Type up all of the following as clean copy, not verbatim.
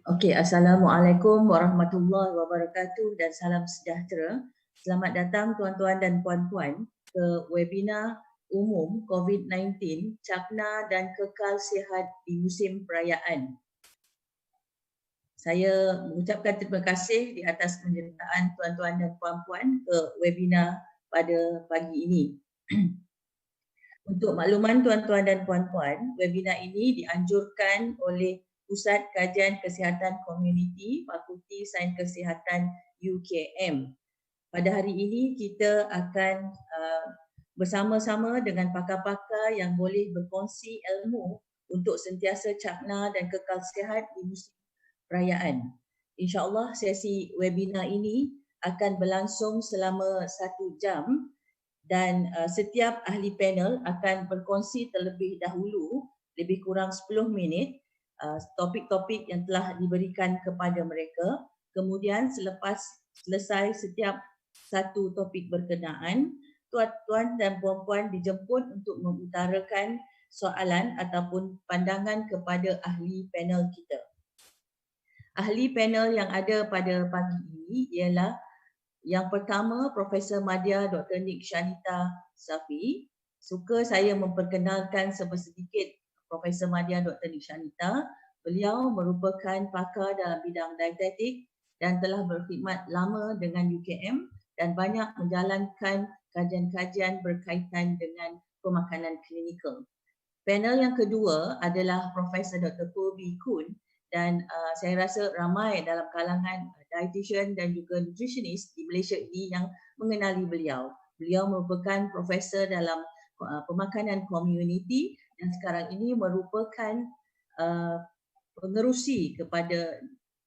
Okey, Assalamualaikum warahmatullahi wabarakatuh dan salam sejahtera. Selamat datang tuan-tuan dan puan-puan ke webinar umum COVID-19, Cakna dan Kekal Sihat di Musim Perayaan. Saya mengucapkan terima kasih di atas penyertaan tuan-tuan dan puan-puan ke webinar pada pagi ini. Untuk makluman tuan-tuan dan puan-puan, webinar ini dianjurkan oleh Pusat Kajian Kesihatan Komuniti Fakulti Sains Kesihatan UKM. Pada hari ini kita akan bersama-sama dengan pakar-pakar yang boleh berkongsi ilmu untuk sentiasa cakna dan kekal sihat di musim perayaan. InsyaAllah sesi webinar ini akan berlangsung selama 1 jam dan setiap ahli panel akan berkongsi terlebih dahulu lebih kurang 10 minit topik-topik yang telah diberikan kepada mereka. Kemudian selepas selesai setiap satu topik berkenaan, tuan-tuan dan puan-puan dijemput untuk mengutarakan soalan ataupun pandangan kepada ahli panel kita. Ahli panel yang ada pada pagi ini ialah yang pertama, Profesor Madya Dr. Nik Shanita Safi. Suka saya memperkenalkan sedikit Profesor Madya Dr. Nik Shanita. Beliau merupakan pakar dalam bidang dietetik dan telah berkhidmat lama dengan UKM dan banyak menjalankan kajian-kajian berkaitan dengan pemakanan klinikal. Panel yang kedua adalah Profesor Dr. Kobi Kun dan saya rasa ramai dalam kalangan dietitian dan juga nutritionist di Malaysia ini yang mengenali beliau. Beliau merupakan profesor dalam pemakanan komuniti dan sekarang ini merupakan pengerusi kepada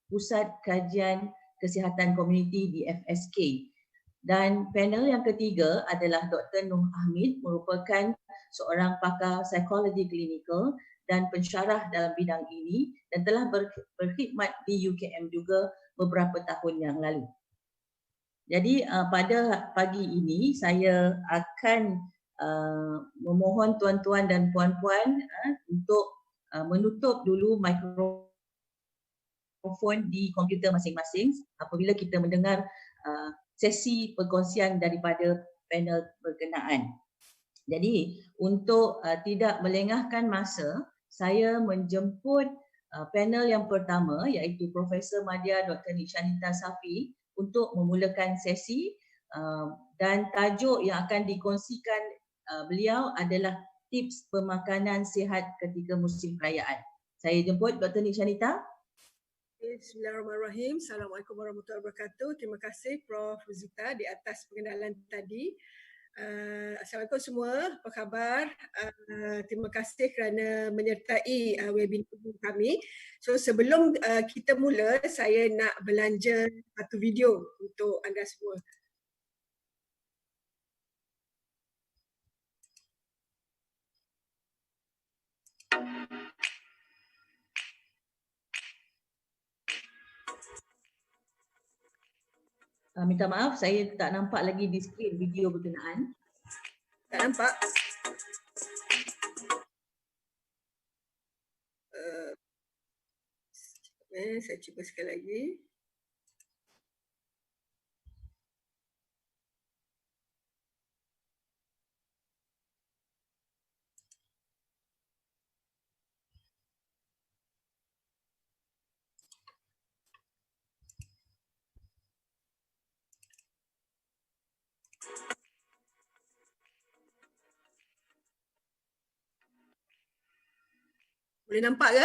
Pusat Kajian Kesihatan Komuniti di FSK. Dan panel yang ketiga adalah Dr. Nuh Ahmid, merupakan seorang pakar psikologi klinikal dan pensyarah dalam bidang ini dan telah berkhidmat di UKM juga beberapa tahun yang lalu. Jadi pada pagi ini saya akan memohon tuan-tuan dan puan-puan untuk menutup dulu mikrofon di komputer masing-masing apabila kita mendengar sesi perkongsian daripada panel berkenaan. Jadi untuk tidak melengahkan masa, saya menjemput panel yang pertama iaitu Profesor Madya Dr. Nik Shanita Safi untuk memulakan sesi dan tajuk yang akan dikongsikan beliau adalah tips pemakanan sihat ketika musim perayaan. Saya jemput Dr. Nik Shanita. Bismillahirrahmanirrahim. Assalamualaikum warahmatullahi wabarakatuh. Terima kasih Prof. Zita di atas pengenalan tadi. Assalamualaikum semua, apa khabar? Terima kasih kerana menyertai webinar kami. So sebelum kita mula, saya nak belanja satu video untuk anda semua. Minta maaf, saya tak nampak lagi di skrin video berkenaan. Tak nampak? Saya cuba sekali lagi. Boleh nampak ke?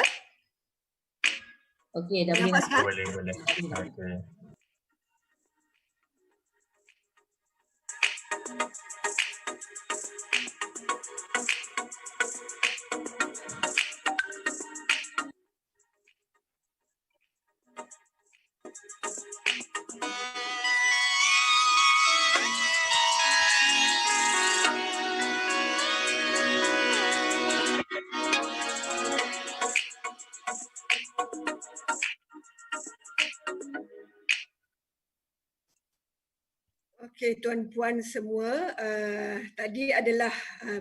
Okey, dah boleh nampak. Boleh. Okey. Okey, tuan-puan semua, tadi adalah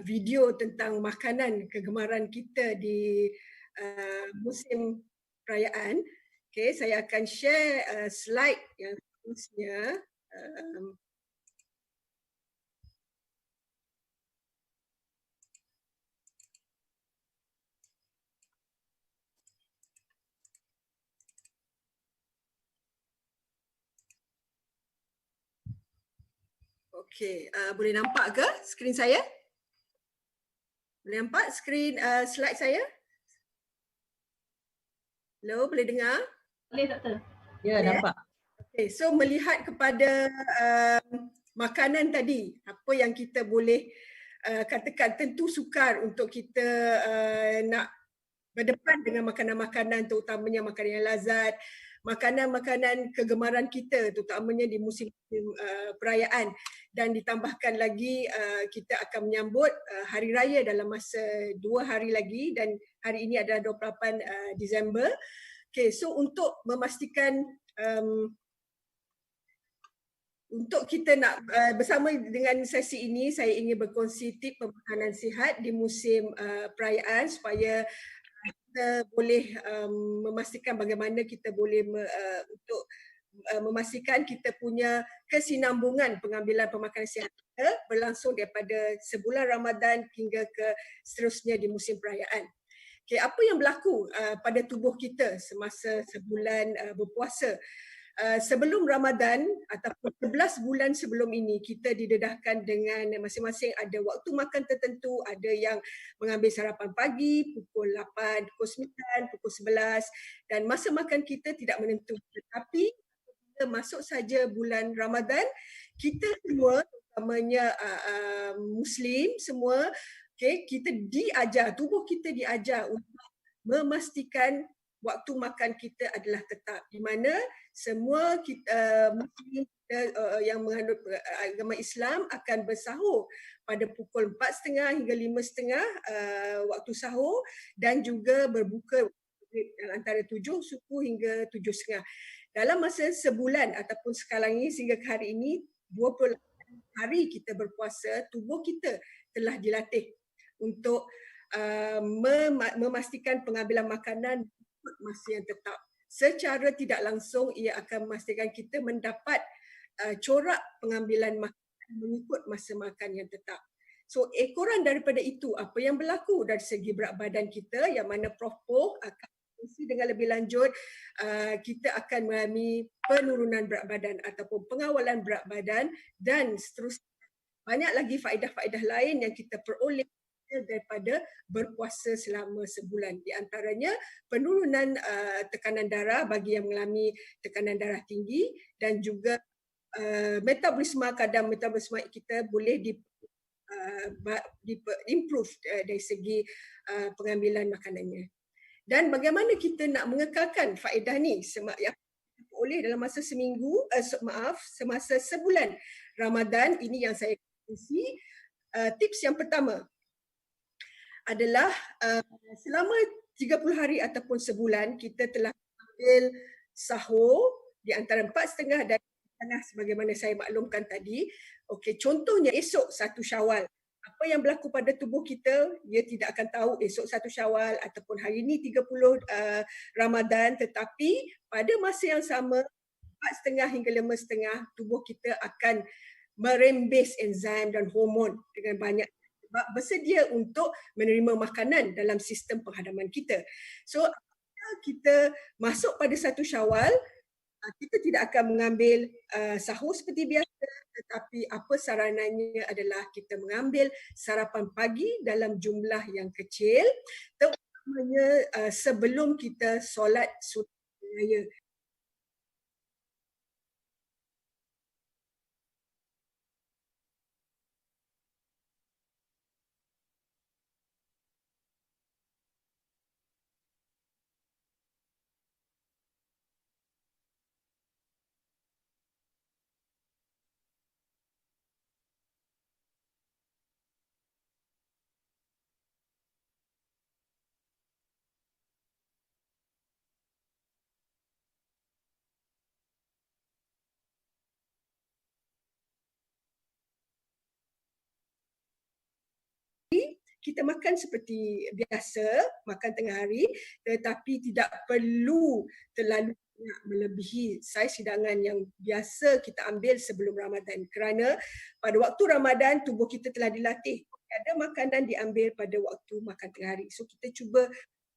video tentang makanan kegemaran kita di musim perayaan. Okay, saya akan share slide yang seterusnya. Okay, boleh nampak ke skrin saya? Boleh nampak skrin slide saya? Hello, boleh dengar? Boleh, Doktor. Ya, nampak. Okay, so melihat kepada makanan tadi, apa yang kita boleh katakan tentu sukar untuk kita nak berdepan dengan makanan-makanan, terutamanya makanan yang lazat, makanan-makanan kegemaran kita, terutamanya di musim perayaan, dan ditambahkan lagi kita akan menyambut hari raya dalam masa 2 hari lagi, dan hari ini adalah 28 Disember. Okay, so untuk memastikan untuk kita nak bersama dengan sesi ini, saya ingin berkongsi tip pemakanan sihat di musim perayaan supaya kita boleh memastikan bagaimana kita boleh untuk memastikan kita punya kesinambungan pengambilan pemakanan sihat kita berlangsung daripada sebulan Ramadan hingga ke seterusnya di musim perayaan. Okay, apa yang berlaku pada tubuh kita semasa sebulan berpuasa? Sebelum Ramadan ataupun 11 bulan sebelum ini, kita didedahkan dengan masing-masing ada waktu makan tertentu, ada yang mengambil sarapan pagi pukul 8, pukul 9, pukul 11, dan masa makan kita tidak menentu. Tetapi bila masuk saja bulan Ramadan, kita semua, terutamanya Muslim semua, okay, kita diajar, tubuh kita diajar untuk memastikan waktu makan kita adalah tetap, di mana semua kita Muslim yang menganut agama Islam akan bersahur pada pukul 4.30 hingga 5.30 waktu sahur, dan juga berbuka antara 7 suku hingga 7.30. Dalam masa sebulan ataupun sekarang ini sehingga ke hari ini 28 hari kita berpuasa, tubuh kita telah dilatih untuk memastikan pengambilan makanan masa yang tetap. Secara tidak langsung ia akan memastikan kita mendapat corak pengambilan makanan mengikut masa makan yang tetap. So ekoran daripada itu, apa yang berlaku dari segi berat badan kita, yang mana Prof Poh akan kongsi dengan lebih lanjut, kita akan mengalami penurunan berat badan ataupun pengawalan berat badan, dan seterusnya banyak lagi faedah-faedah lain yang kita peroleh daripada berpuasa selama sebulan. Di antaranya penurunan tekanan darah bagi yang mengalami tekanan darah tinggi, dan juga metabolisme, kadar metabolisme kita boleh improve dari segi pengambilan makanannya. Dan bagaimana kita nak mengekalkan faedah ni yang oleh dalam masa semasa sebulan Ramadan ini yang saya kongsi. Tips yang pertama adalah selama 30 hari ataupun sebulan kita telah ambil sahur di antara 4.30 dan 5.30 sebagaimana saya maklumkan tadi. Okey, contohnya esok 1 Syawal. Apa yang berlaku pada tubuh kita, dia tidak akan tahu esok 1 Syawal ataupun hari ini 30 Ramadan, tetapi pada masa yang sama 4.30 hingga 5.30 tubuh kita akan merembes enzim dan hormon dengan banyak, bersedia untuk menerima makanan dalam sistem penghadaman kita. So kita masuk pada 1 Syawal, kita tidak akan mengambil sahur seperti biasa, tetapi apa saranannya adalah kita mengambil sarapan pagi dalam jumlah yang kecil, terutamanya sebelum kita solat sunat raya. kita makan seperti biasa, makan tengah hari, tetapi tidak perlu terlalu melebihi saiz hidangan yang biasa kita ambil sebelum Ramadan, kerana pada waktu Ramadan tubuh kita telah dilatih ada makanan diambil pada waktu makan tengah hari. So kita cuba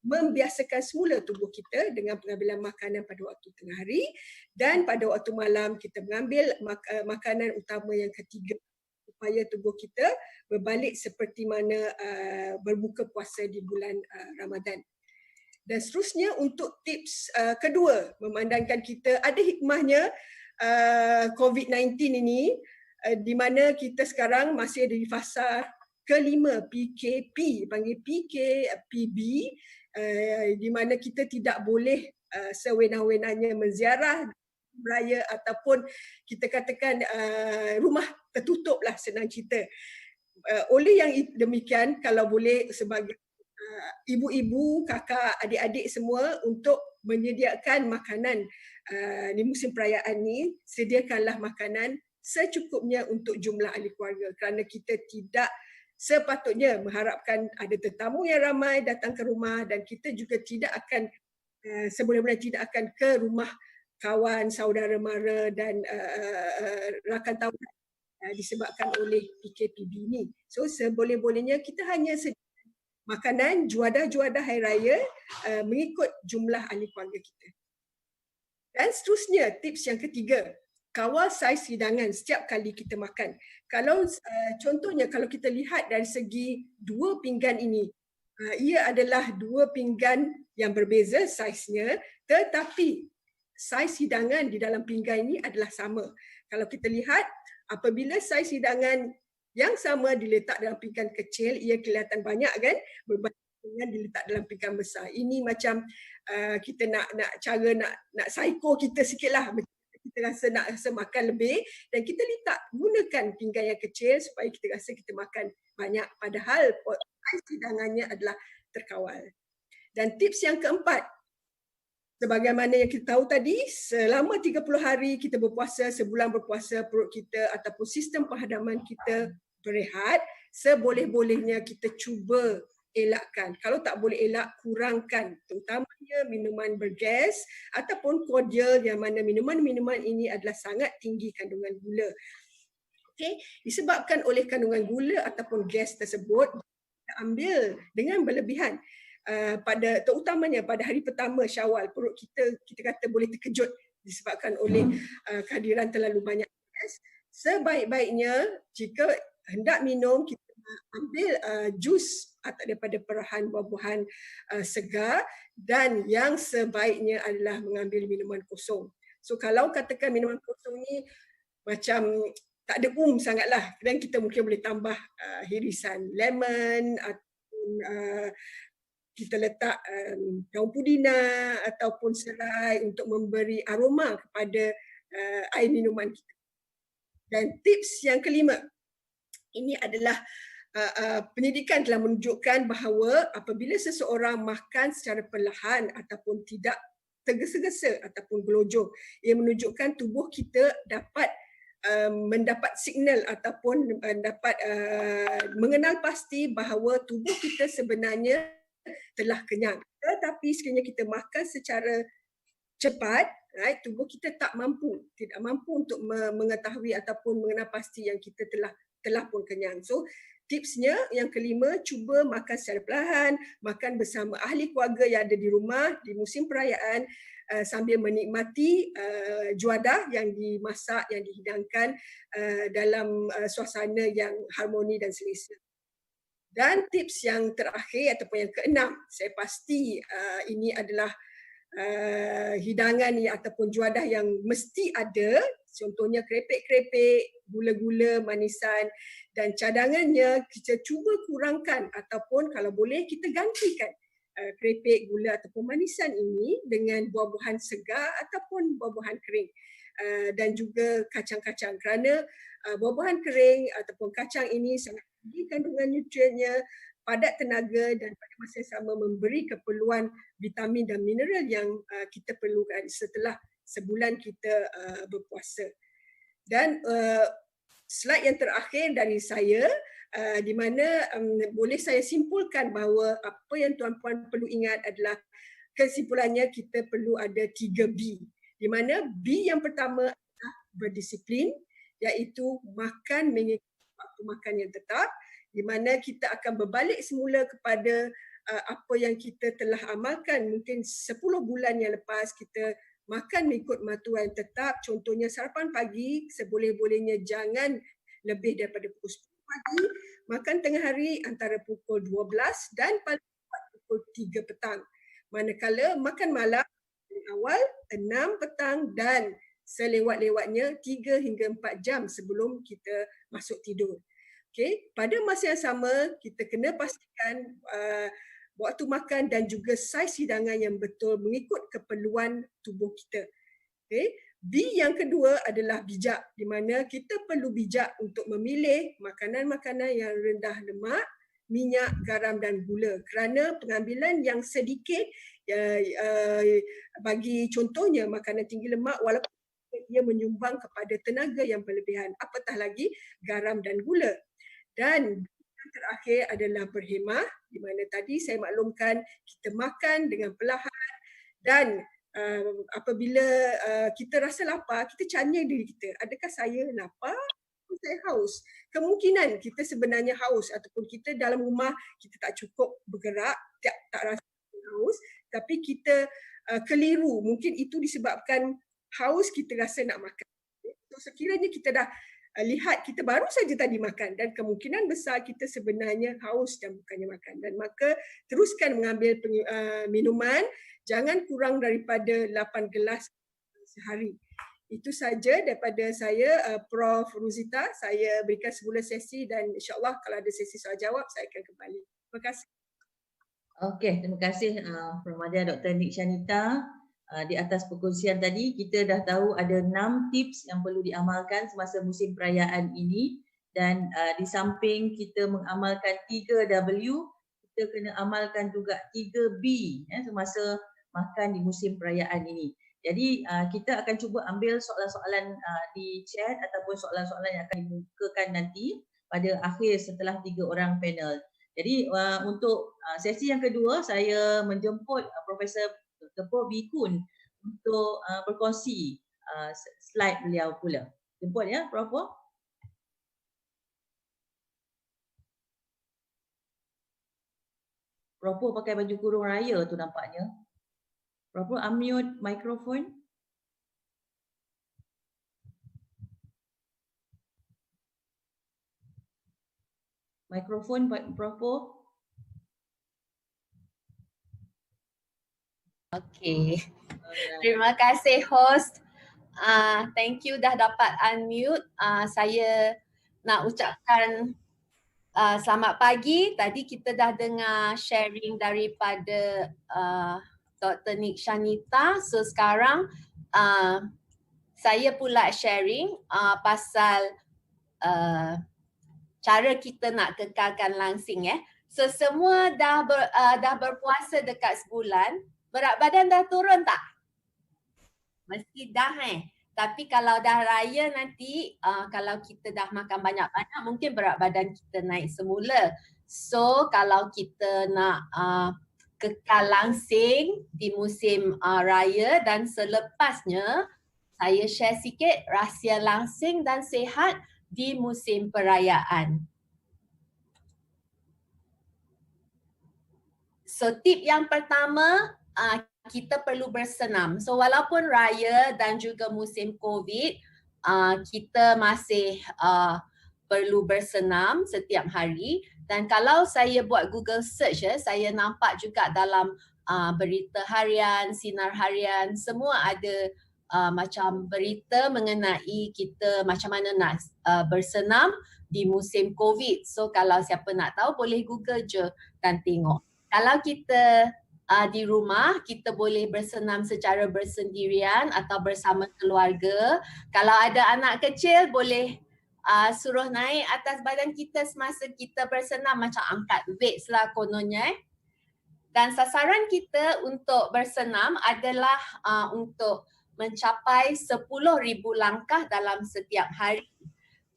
membiasakan semula tubuh kita dengan pengambilan makanan pada waktu tengah hari, dan pada waktu malam kita mengambil makanan utama yang ketiga supaya tubuh kita berbalik seperti mana berbuka puasa di bulan Ramadan. Dan seterusnya untuk tips kedua, memandangkan kita ada hikmahnya COVID-19 ini, di mana kita sekarang masih ada di fasa kelima, PKP, panggil PKPB, di mana kita tidak boleh sewenang-wenangnya menziarah raya ataupun kita katakan rumah tertutup lah, senang cerita. Oleh yang demikian, kalau boleh sebagai ibu-ibu, kakak, adik-adik semua untuk menyediakan makanan di musim perayaan ni, sediakanlah makanan secukupnya untuk jumlah ahli keluarga, kerana kita tidak sepatutnya mengharapkan ada tetamu yang ramai datang ke rumah, dan kita juga tidak akan sebenarnya tidak akan ke rumah kawan, saudara mara dan rakan taulan disebabkan oleh PKPB ni. So seboleh-bolehnya kita hanya makanan juadah-juadah hari raya mengikut jumlah ahli keluarga kita. Dan seterusnya, tips yang ketiga, kawal saiz hidangan setiap kali kita makan. Kalau contohnya kalau kita lihat dari segi dua pinggan ini, ia adalah dua pinggan yang berbeza saiznya, tetapi saiz hidangan di dalam pinggan ini adalah sama. Kalau kita lihat, apabila saiz hidangan yang sama diletak dalam pinggan kecil, ia kelihatan banyak kan, berbanding dengan diletak dalam pinggan besar. Ini macam kita nak cara nak psycho kita sikitlah. Kita rasa makan lebih, dan kita gunakan pinggan yang kecil supaya kita rasa kita makan banyak, padahal saiz hidangannya adalah terkawal. Dan tips yang keempat, sebagaimana yang kita tahu tadi, selama 30 hari kita berpuasa, sebulan berpuasa, perut kita ataupun sistem penghadaman kita berehat, seboleh-bolehnya kita cuba elakkan. Kalau tak boleh elak, kurangkan, terutamanya minuman bergas ataupun cordial, yang mana minuman-minuman ini adalah sangat tinggi kandungan gula. Okay? Disebabkan oleh kandungan gula ataupun gas tersebut, kita ambil dengan berlebihan. Terutamanya pada hari pertama Syawal, perut kita kata boleh terkejut disebabkan oleh kehadiran terlalu banyak gas. Sebaik-baiknya jika hendak minum, kita ambil jus daripada perahan buah-buahan segar, dan yang sebaiknya adalah mengambil minuman kosong. So kalau katakan minuman kosong ni macam tak ada sangatlah, dan kita mungkin boleh tambah hirisan lemon ataupun kita letak daun pudina ataupun serai untuk memberi aroma kepada air minuman kita. Dan tips yang kelima, ini adalah pendidikan telah menunjukkan bahawa apabila seseorang makan secara perlahan ataupun tidak tergesa-gesa ataupun gelojoh, ia menunjukkan tubuh kita dapat mendapat signal ataupun dapat mengenal pasti bahawa tubuh kita sebenarnya telah kenyang. Tetapi sekiranya kita makan secara cepat, right, tubuh kita tidak mampu untuk mengetahui ataupun mengenal pasti yang kita telah pun kenyang. So tipsnya yang kelima, cuba makan secara perlahan, makan bersama ahli keluarga yang ada di rumah di musim perayaan, sambil menikmati juadah yang dimasak, yang dihidangkan dalam suasana yang harmoni dan selesa. Dan tips yang terakhir ataupun yang keenam, saya pasti ini adalah hidangan ni ataupun juadah yang mesti ada, contohnya krepek-krepek, gula-gula, manisan, dan cadangannya kita cuba kurangkan ataupun kalau boleh kita gantikan krepek, gula ataupun manisan ini dengan buah-buahan segar ataupun buah-buahan kering, dan juga kacang-kacang, kerana buah-buahan kering ataupun kacang ini sangat tinggi kandungan nutriennya, padat tenaga, dan pada masa yang sama memberi keperluan vitamin dan mineral yang kita perlukan setelah sebulan kita berpuasa. Dan slide yang terakhir dari saya, di mana boleh saya simpulkan bahawa apa yang tuan-puan perlu ingat adalah kesimpulannya kita perlu ada 3B, di mana B yang pertama adalah berdisiplin, iaitu makan mengikut waktu makan yang tetap, di mana kita akan berbalik semula kepada apa yang kita telah amalkan mungkin 10 bulan yang lepas. Kita makan mengikut matuan tetap, contohnya sarapan pagi seboleh-bolehnya jangan lebih daripada pukul 10 pagi, makan tengah hari antara pukul 12 dan paling cepat pukul 3 petang. Manakala makan malam awal 6 petang dan selewat-lewatnya 3 hingga 4 jam sebelum kita masuk tidur. Okay. Pada masa yang sama, kita kena pastikan waktu makan dan juga saiz hidangan yang betul mengikut keperluan tubuh kita. Okay. B yang kedua adalah bijak, di mana kita perlu bijak untuk memilih makanan-makanan yang rendah lemak, minyak, garam dan gula, kerana pengambilan yang sedikit bagi contohnya makanan tinggi lemak walaupun dia menyumbang kepada tenaga yang berlebihan, apatah lagi garam dan gula. Dan yang terakhir adalah berhemah, di mana tadi saya maklumkan kita makan dengan perlahan dan apabila kita rasa lapar, kita tanya diri kita, adakah saya lapar? Saya haus. Kemungkinan kita sebenarnya haus ataupun kita dalam rumah kita tak cukup bergerak, tak rasa haus, tapi kita keliru. Mungkin itu disebabkan haus kita rasa nak makan. So, sekiranya kita dah lihat kita baru saja tadi makan dan kemungkinan besar kita sebenarnya haus dan bukannya makan, dan maka teruskan mengambil minuman, jangan kurang daripada 8 gelas sehari. Itu saja daripada saya, Prof. Ruzita. Saya berikan semula sesi dan insyaAllah kalau ada sesi soal jawab saya akan kembali. Terima kasih. Okey, terima kasih Prof. Madya, Dr. Nik Syanita. Di atas perkongsian tadi, kita dah tahu ada 6 tips yang perlu diamalkan semasa musim perayaan ini, dan di samping kita mengamalkan 3W, kita kena amalkan juga 3B semasa makan di musim perayaan ini. Jadi kita akan cuba ambil soalan-soalan di chat ataupun soalan-soalan yang akan dibukakan nanti pada akhir setelah 3 orang panel. Jadi untuk sesi yang kedua, saya menjemput Profesor Dr. Po Bee Kun untuk berkongsi slide beliau pula. Jemput ya Prof. Po. Prof. Po pakai baju kurung raya tu nampaknya. Prof. Po unmute mikrofon. Mikrofon Prof. Po. Okey. Terima kasih host. Thank you dah dapat unmute. Saya nak ucapkan selamat pagi. Tadi kita dah dengar sharing daripada Dr. Nik Syanita. So sekarang saya pula sharing pasal cara kita nak kekalkan langsing . So semua dah berpuasa dekat sebulan. Berat badan dah turun tak? Mesti dah Tapi kalau dah raya nanti, kalau kita dah makan banyak-banyak, mungkin berat badan kita naik semula. So kalau kita nak kekal langsing di musim raya dan selepasnya, saya share sikit rahsia langsing dan sihat di musim perayaan. So tip yang pertama, kita perlu bersenam. So walaupun raya dan juga musim COVID, kita masih perlu bersenam setiap hari. Dan kalau saya buat Google search, saya nampak juga dalam berita harian, sinar harian, semua ada macam berita mengenai kita macam mana nak bersenam di musim COVID. So kalau siapa nak tahu boleh Google je dan tengok. Kalau kita di rumah, kita boleh bersenam secara bersendirian atau bersama keluarga. Kalau ada anak kecil, boleh suruh naik atas badan kita semasa kita bersenam, macam angkat weights lah kononnya. Dan sasaran kita untuk bersenam adalah untuk mencapai 10,000 langkah dalam setiap hari.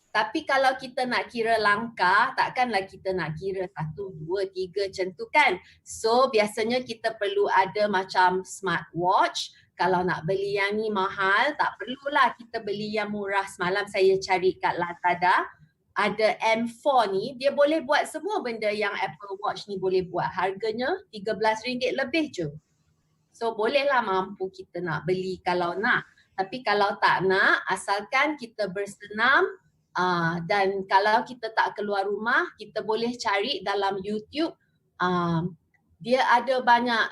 Tapi kalau kita nak kira langkah, takkanlah kita nak kira 1, 2, 3 macam tu kan. So biasanya kita perlu ada macam smartwatch. Kalau nak beli yang ni mahal, tak perlulah kita beli yang murah. Semalam saya cari kat Lazada, ada M4 ni, dia boleh buat semua benda yang Apple Watch ni boleh buat. Harganya RM13 lebih je. So bolehlah mampu kita nak beli kalau nak. Tapi kalau tak nak, asalkan kita bersenam, dan kalau kita tak keluar rumah, kita boleh cari dalam YouTube. Dia ada banyak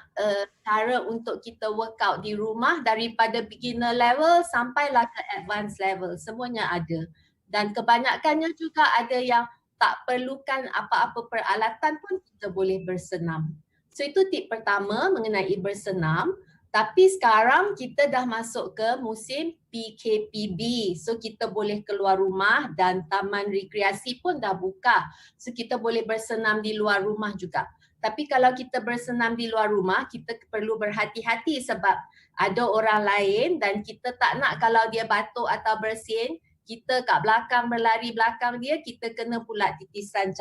cara untuk kita workout di rumah, daripada beginner level sampailah ke advanced level. Semuanya ada. Dan kebanyakannya juga ada yang tak perlukan apa-apa peralatan pun kita boleh bersenam. So itu tip pertama mengenai bersenam. Tapi sekarang kita dah masuk ke musim PKPB. So kita boleh keluar rumah dan taman rekreasi pun dah buka. So kita boleh bersenam di luar rumah juga. Tapi kalau kita bersenam di luar rumah, kita perlu berhati-hati sebab ada orang lain dan kita tak nak kalau dia batuk atau bersin, kita kat belakang berlari belakang dia, kita kena pula titisan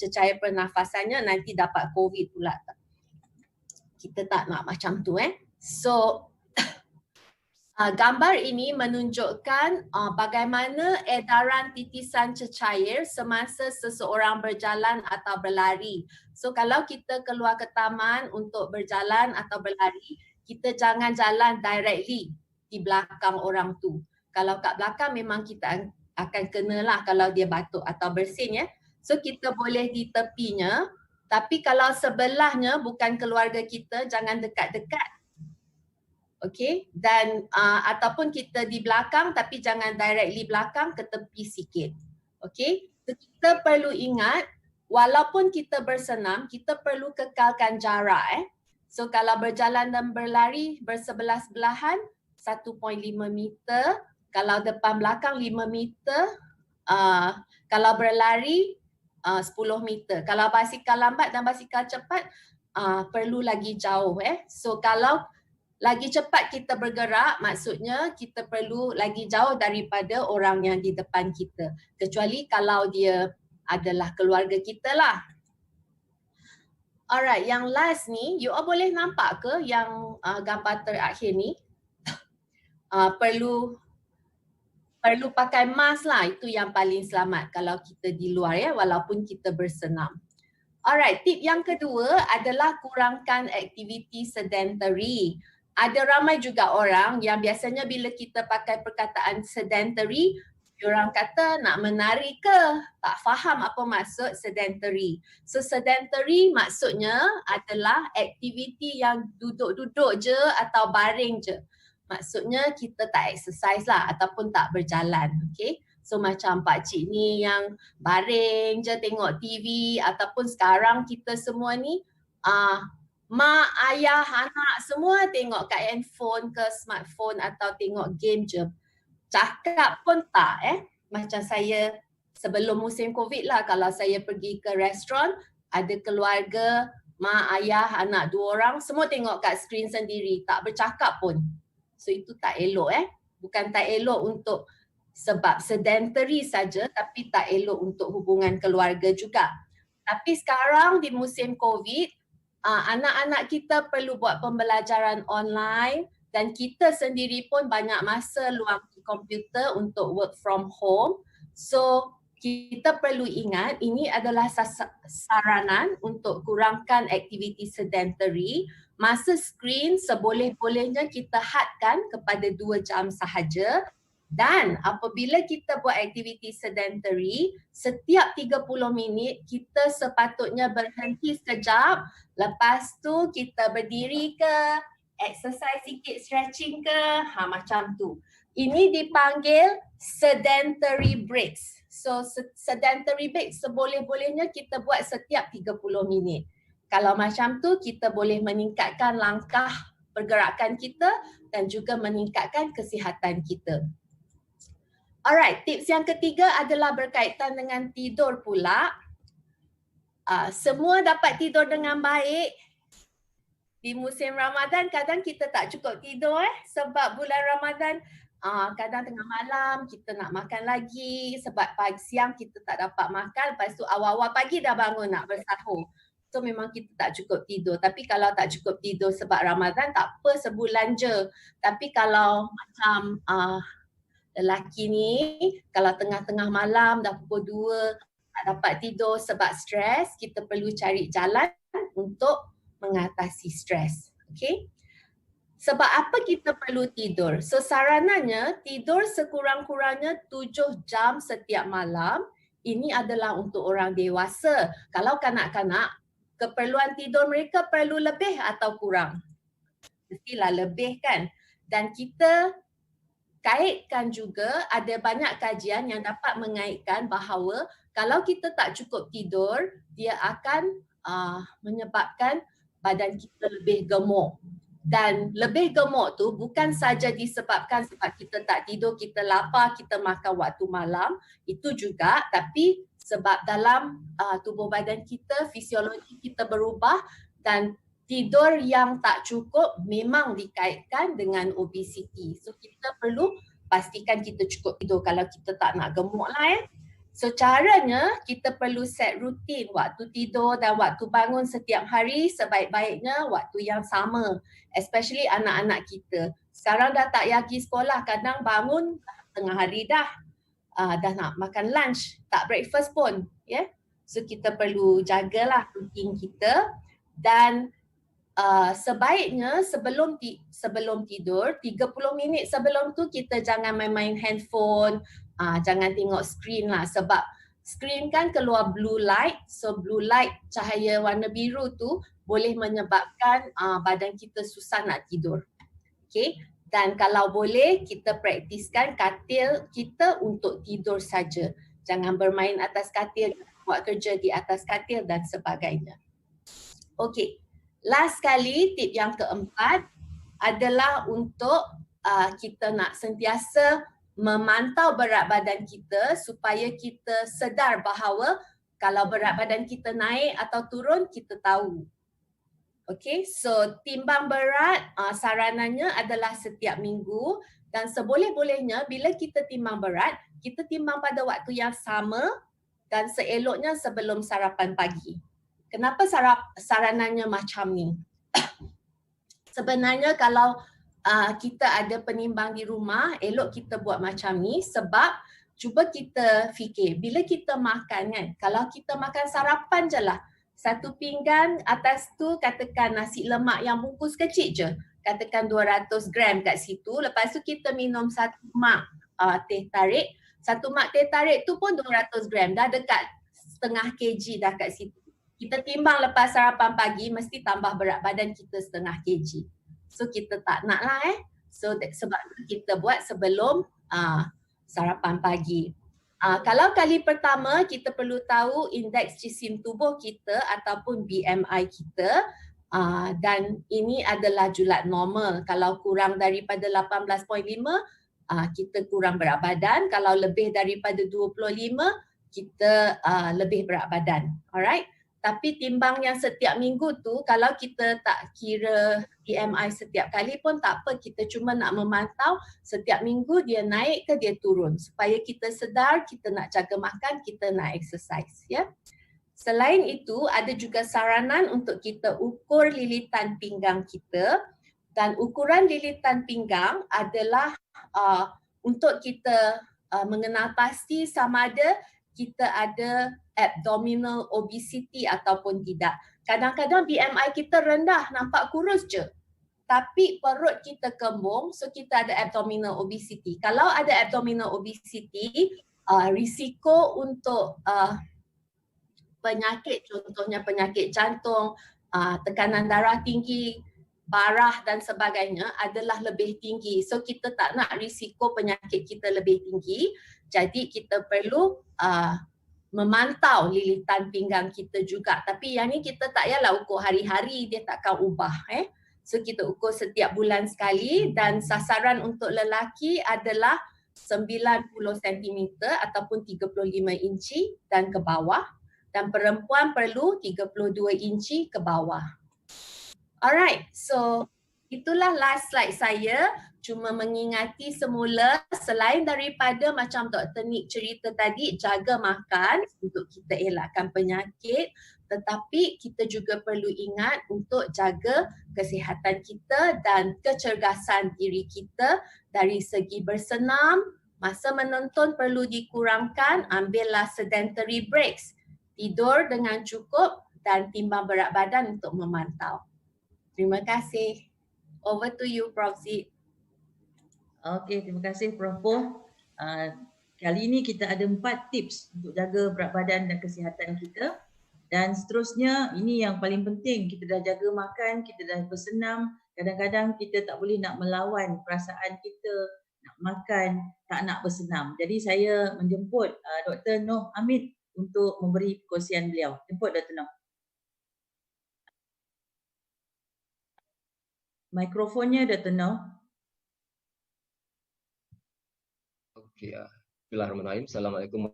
cecair pernafasannya, nanti dapat COVID pula. Kita tak nak macam tu So, gambar ini menunjukkan bagaimana edaran titisan cecair semasa seseorang berjalan atau berlari. So, kalau kita keluar ke taman untuk berjalan atau berlari, kita jangan jalan directly di belakang orang tu. Kalau kat belakang memang kita akan kenalah kalau dia batuk atau bersin So, kita boleh di tepinya. Tapi kalau sebelahnya bukan keluarga kita, jangan dekat-dekat. Okay, dan ataupun kita di belakang tapi jangan directly belakang, ke tepi sikit. Okay, so, kita perlu ingat walaupun kita bersenam, kita perlu kekalkan jarak So kalau berjalan dan berlari bersebelah-sebelahan 1.5 meter, kalau depan belakang 5 meter, kalau berlari 10 meter. Kalau basikal lambat dan basikal cepat perlu lagi jauh So kalau lagi cepat kita bergerak, maksudnya kita perlu lagi jauh daripada orang yang di depan kita. Kecuali kalau dia adalah keluarga kita lah. Alright, yang last ni, you all boleh nampak ke yang gambar terakhir ni? Perlu pakai mask lah, itu yang paling selamat kalau kita di luar walaupun kita bersenam. Alright, tip yang kedua adalah kurangkan aktiviti sedentary. Ada ramai juga orang yang biasanya bila kita pakai perkataan sedentary, diorang kata nak menari ke? Tak faham apa maksud sedentary. So sedentary maksudnya adalah aktiviti yang duduk-duduk je atau baring je. Maksudnya kita tak exercise lah ataupun tak berjalan. Okay? So macam pakcik ni yang baring je tengok TV, ataupun sekarang kita semua ni mak, ayah, anak semua tengok kat handphone ke smartphone atau tengok game je. Cakap pun tak Macam saya sebelum musim COVID lah, kalau saya pergi ke restoran, ada keluarga, mak, ayah, anak 2 orang, semua tengok kat skrin sendiri, tak bercakap pun. So itu tak elok Bukan tak elok untuk sebab sedentary saja, tapi tak elok untuk hubungan keluarga juga. Tapi sekarang di musim COVID, anak-anak kita perlu buat pembelajaran online dan kita sendiri pun banyak masa luang di komputer untuk work from home. So, kita perlu ingat ini adalah saranan untuk kurangkan aktiviti sedentary. Masa skrin seboleh-bolehnya kita hadkan kepada 2 jam sahaja. Dan apabila kita buat aktiviti sedentary, setiap 30 minit kita sepatutnya berhenti sekejap. Lepas tu kita berdiri ke, exercise sikit, stretching ke, macam tu. Ini dipanggil sedentary breaks. So sedentary breaks seboleh-bolehnya kita buat setiap 30 minit. Kalau macam tu kita boleh meningkatkan langkah pergerakan kita dan juga meningkatkan kesihatan kita. Alright, tips yang ketiga adalah berkaitan dengan tidur pula. Semua dapat tidur dengan baik. Di musim Ramadan kadang kita tak cukup tidur sebab bulan Ramadan kadang tengah malam kita nak makan lagi sebab pagi siang kita tak dapat makan, lepas tu awal-awal pagi dah bangun nak bersahur. So memang kita tak cukup tidur. Tapi kalau tak cukup tidur sebab Ramadan tak apa, sebulan je. Tapi kalau macam lelaki ni kalau tengah-tengah malam dah pukul 2 tak dapat tidur sebab stres, kita perlu cari jalan untuk mengatasi stres. Okay? Sebab apa kita perlu tidur? So saranannya tidur sekurang-kurangnya 7 jam setiap malam. Ini adalah untuk orang dewasa. Kalau kanak-kanak, keperluan tidur mereka perlu lebih atau kurang? Mestilah lebih kan? Dan kita kaitkan juga, ada banyak kajian yang dapat mengaitkan bahawa kalau kita tak cukup tidur, dia akan menyebabkan badan kita lebih gemuk. Dan lebih gemuk tu bukan saja disebabkan sebab kita tak tidur, kita lapar, kita makan waktu malam, itu juga, tapi sebab dalam tubuh badan kita, fisiologi kita berubah dan tidur yang tak cukup memang dikaitkan dengan obesiti. So kita perlu pastikan kita cukup tidur kalau kita tak nak gemuk lah ya. So caranya kita perlu set rutin waktu tidur dan waktu bangun setiap hari, sebaik-baiknya waktu yang sama. Especially anak-anak kita. Sekarang dah tak pergi sekolah, kadang bangun tengah hari dah nak makan lunch, tak breakfast pun. Yeah? So kita perlu jagalah rutin kita dan sebaiknya sebelum tidur, 30 minit sebelum tu kita jangan main-main handphone, jangan tengok skrin lah sebab skrin kan keluar blue light. So blue light, cahaya warna biru tu boleh menyebabkan badan kita susah nak tidur. Okay? Dan kalau boleh kita praktiskan katil kita untuk tidur saja. Jangan bermain atas katil, buat kerja di atas katil dan sebagainya. Okay. Last sekali, tip yang keempat adalah untuk kita nak sentiasa memantau berat badan kita supaya kita sedar bahawa kalau berat badan kita naik atau turun, kita tahu. Okay, so timbang berat saranannya adalah setiap minggu dan seboleh-bolehnya bila kita timbang berat, kita timbang pada waktu yang sama dan seeloknya sebelum sarapan pagi. Kenapa saranannya macam ni? Sebenarnya kalau kita ada penimbang di rumah, elok kita buat macam ni sebab cuba kita fikir, bila kita makan kan, kalau kita makan sarapan je lah, satu pinggan atas tu katakan nasi lemak yang bungkus kecil je, katakan 200 gram kat situ, lepas tu kita minum satu mak teh tarik, satu mak teh tarik tu pun 200 gram, dah dekat setengah kg dah kat situ. Kita timbang lepas sarapan pagi, mesti tambah berat badan kita setengah kg. So kita tak nak lah So sebab kita buat sebelum sarapan pagi. Kalau kali pertama, kita perlu tahu indeks jisim tubuh kita ataupun BMI kita. Dan ini adalah julat normal. Kalau kurang daripada 18.5, kita kurang berat badan. Kalau lebih daripada 25, kita lebih berat badan. Alright? Tapi timbang yang setiap minggu tu, kalau kita tak kira BMI setiap kali pun tak apa, kita cuma nak memantau setiap minggu dia naik ke dia turun. Supaya kita sedar, kita nak jaga makan, kita nak exercise. Ya. Selain itu, ada juga saranan untuk kita ukur lilitan pinggang kita. Dan ukuran lilitan pinggang adalah untuk kita mengenal pasti sama ada kita ada abdominal obesity ataupun tidak. Kadang-kadang BMI kita rendah, nampak kurus je. Tapi perut kita kembung, so kita ada abdominal obesity. Kalau ada abdominal obesity, risiko untuk penyakit, contohnya penyakit jantung, tekanan darah tinggi, barah dan sebagainya adalah lebih tinggi. So kita tak nak risiko penyakit kita lebih tinggi. Jadi kita perlu memantau lilitan pinggang kita juga. Tapi yang ni kita tak payahlah ukur hari-hari, dia takkan ubah. So kita ukur setiap bulan sekali dan sasaran untuk lelaki adalah 90 cm ataupun 35 inci dan ke bawah. Dan perempuan perlu 32 inci ke bawah. Alright, so itulah last slide saya. cuma mengingati semula selain daripada macam Dr. Nick cerita tadi, jaga makan untuk kita elakkan penyakit, tetapi kita juga perlu ingat untuk jaga kesihatan kita dan kecergasan diri kita dari segi bersenam. Masa menonton perlu dikurangkan, ambillah sedentary breaks, tidur dengan cukup dan timbang berat badan untuk memantau. Terima kasih. Over to you, Prof. Zee. Okey, terima kasih Prof. Poh. Kali ini kita ada 4 tips untuk jaga berat badan dan kesihatan kita. Dan seterusnya, ini yang paling penting. Kita dah jaga makan, kita dah bersenam. Kadang-kadang kita tak boleh nak melawan perasaan kita nak makan, tak nak bersenam. Jadi saya menjemput Dr. Noh Hamid untuk memberi perkongsian beliau. Jemput Dr. Noh. Mikrofonnya Dr. Noh. Okey, Bismillahirrahmanirrahim. Assalamualaikum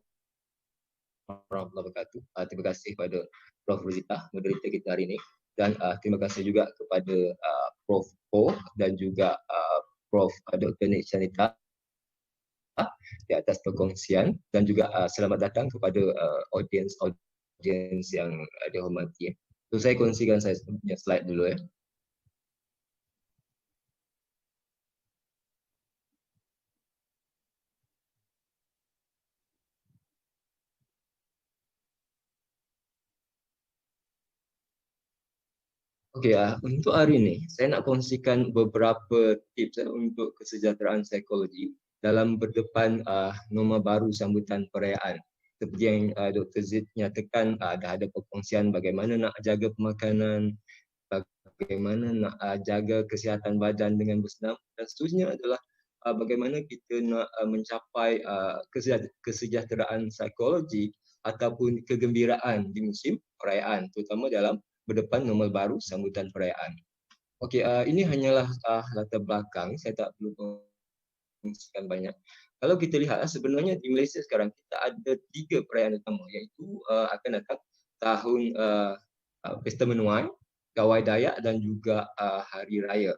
warahmatullahi wabarakatuh. Terima kasih kepada Prof. Rosita, moderator kita hari ini, dan terima kasih juga kepada Prof. Poh dan juga Prof. Dr. Nick Shanita di atas perkongsian, dan juga selamat datang kepada audiens yang dihormati. So, saya kongsikan saya punya slide dulu ya. Okey, untuk hari ini saya nak kongsikan beberapa tips untuk kesejahteraan psikologi dalam berdepan norma baru sambutan perayaan. Seperti yang Dr. Zee nyatakan, dah ada perkongsian bagaimana nak jaga pemakanan, bagaimana nak jaga kesihatan badan dengan bersenam, dan seterusnya adalah bagaimana kita nak mencapai kesejahteraan psikologi ataupun kegembiraan di musim perayaan, terutama dalam berdepan normal baru sambutan perayaan. Okey, ini hanyalah latar belakang, saya tak perlu kongsikan banyak. Kalau kita lihat sebenarnya di Malaysia sekarang kita ada 3 perayaan utama, iaitu akan datang tahun Pesta Menuai, Gawai Dayak dan juga Hari Raya.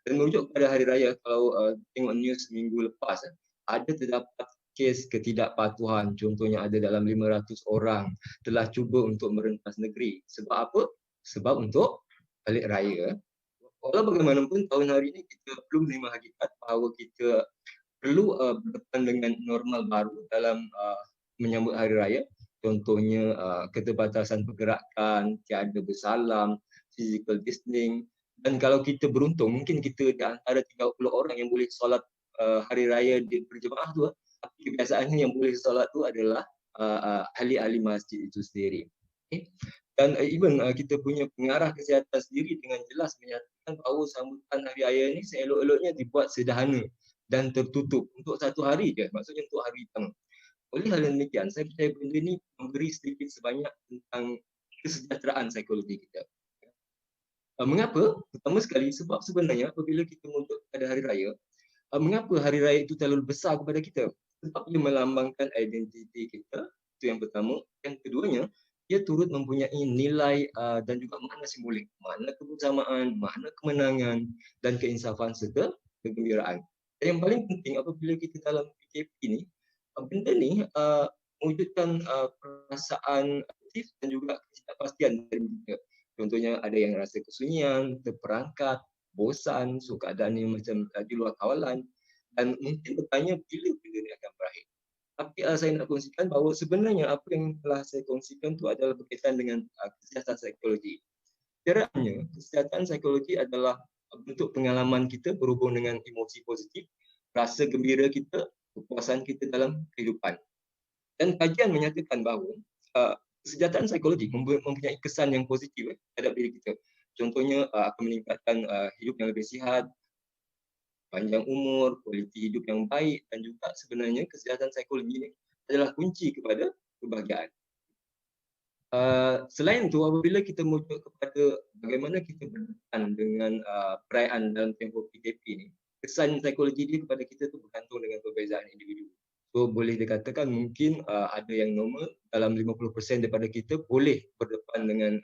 Dan merujuk kepada Hari Raya, kalau tengok news minggu lepas, ada terdapat kes ketidakpatuhan, contohnya ada dalam 500 orang telah cuba untuk merentas negeri. Sebab apa? Sebab untuk balik raya. Walau bagaimanapun tahun hari ini kita perlu menerima hakikat bahawa kita perlu berdepan dengan normal baru dalam menyambut hari raya. Contohnya keterbatasan pergerakan, tiada bersalam, physical distancing. Dan kalau kita beruntung, mungkin kita di antara 30 orang yang boleh solat hari raya berjemaah tu. Tapi kebiasaannya yang boleh solat tu adalah ahli-ahli masjid itu sendiri. Okay. Dan even kita punya pengarah kesihatan sendiri dengan jelas menyatakan bahawa sambutan hari raya ini seelok-eloknya dibuat sederhana dan tertutup untuk 1 hari je, maksudnya untuk hari pertama. Oleh hal yang demikian, saya percaya benda ini memberi sedikit sebanyak tentang kesejahteraan psikologi kita. Mengapa? Pertama sekali, sebab sebenarnya apabila kita menuntut pada hari raya, mengapa hari raya itu terlalu besar kepada kita? Sebab ia melambangkan identiti kita, itu yang pertama. Yang keduanya, ia turut mempunyai nilai dan juga makna simbolik, makna kebersamaan, makna kemenangan dan keinsafan serta kegembiraan. Dan yang paling penting apabila kita dalam PKP ini, benda ni mewujudkan perasaan aktif dan juga ketidakpastian dari kita. Contohnya ada yang rasa kesunyian, terperangkap, bosan, so keadaan ni macam di luar kawalan, dan mungkin bertanya bila benda ni akan berakhir. Tapi saya nak kongsikan bahawa sebenarnya apa yang telah saya kongsikan itu adalah berkaitan dengan kesihatan psikologi. Caranya, kesihatan psikologi adalah bentuk pengalaman kita berhubung dengan emosi positif, rasa gembira kita, kepuasan kita dalam kehidupan. Dan kajian menyatakan bahawa kesejahteraan psikologi mempunyai kesan yang positif terhadap diri kita. Contohnya akan meningkatkan hidup yang lebih sihat, panjang umur, kualiti hidup yang baik, dan juga sebenarnya kesihatan psikologi ini adalah kunci kepada kebahagiaan. Selain itu, apabila kita merujuk kepada bagaimana kita berdepan dengan perayaan dalam tempoh PKP ini, kesan psikologi dia kepada kita itu bergantung dengan perbezaan individu. So boleh dikatakan mungkin ada yang normal, dalam 50% daripada kita boleh berdepan dengan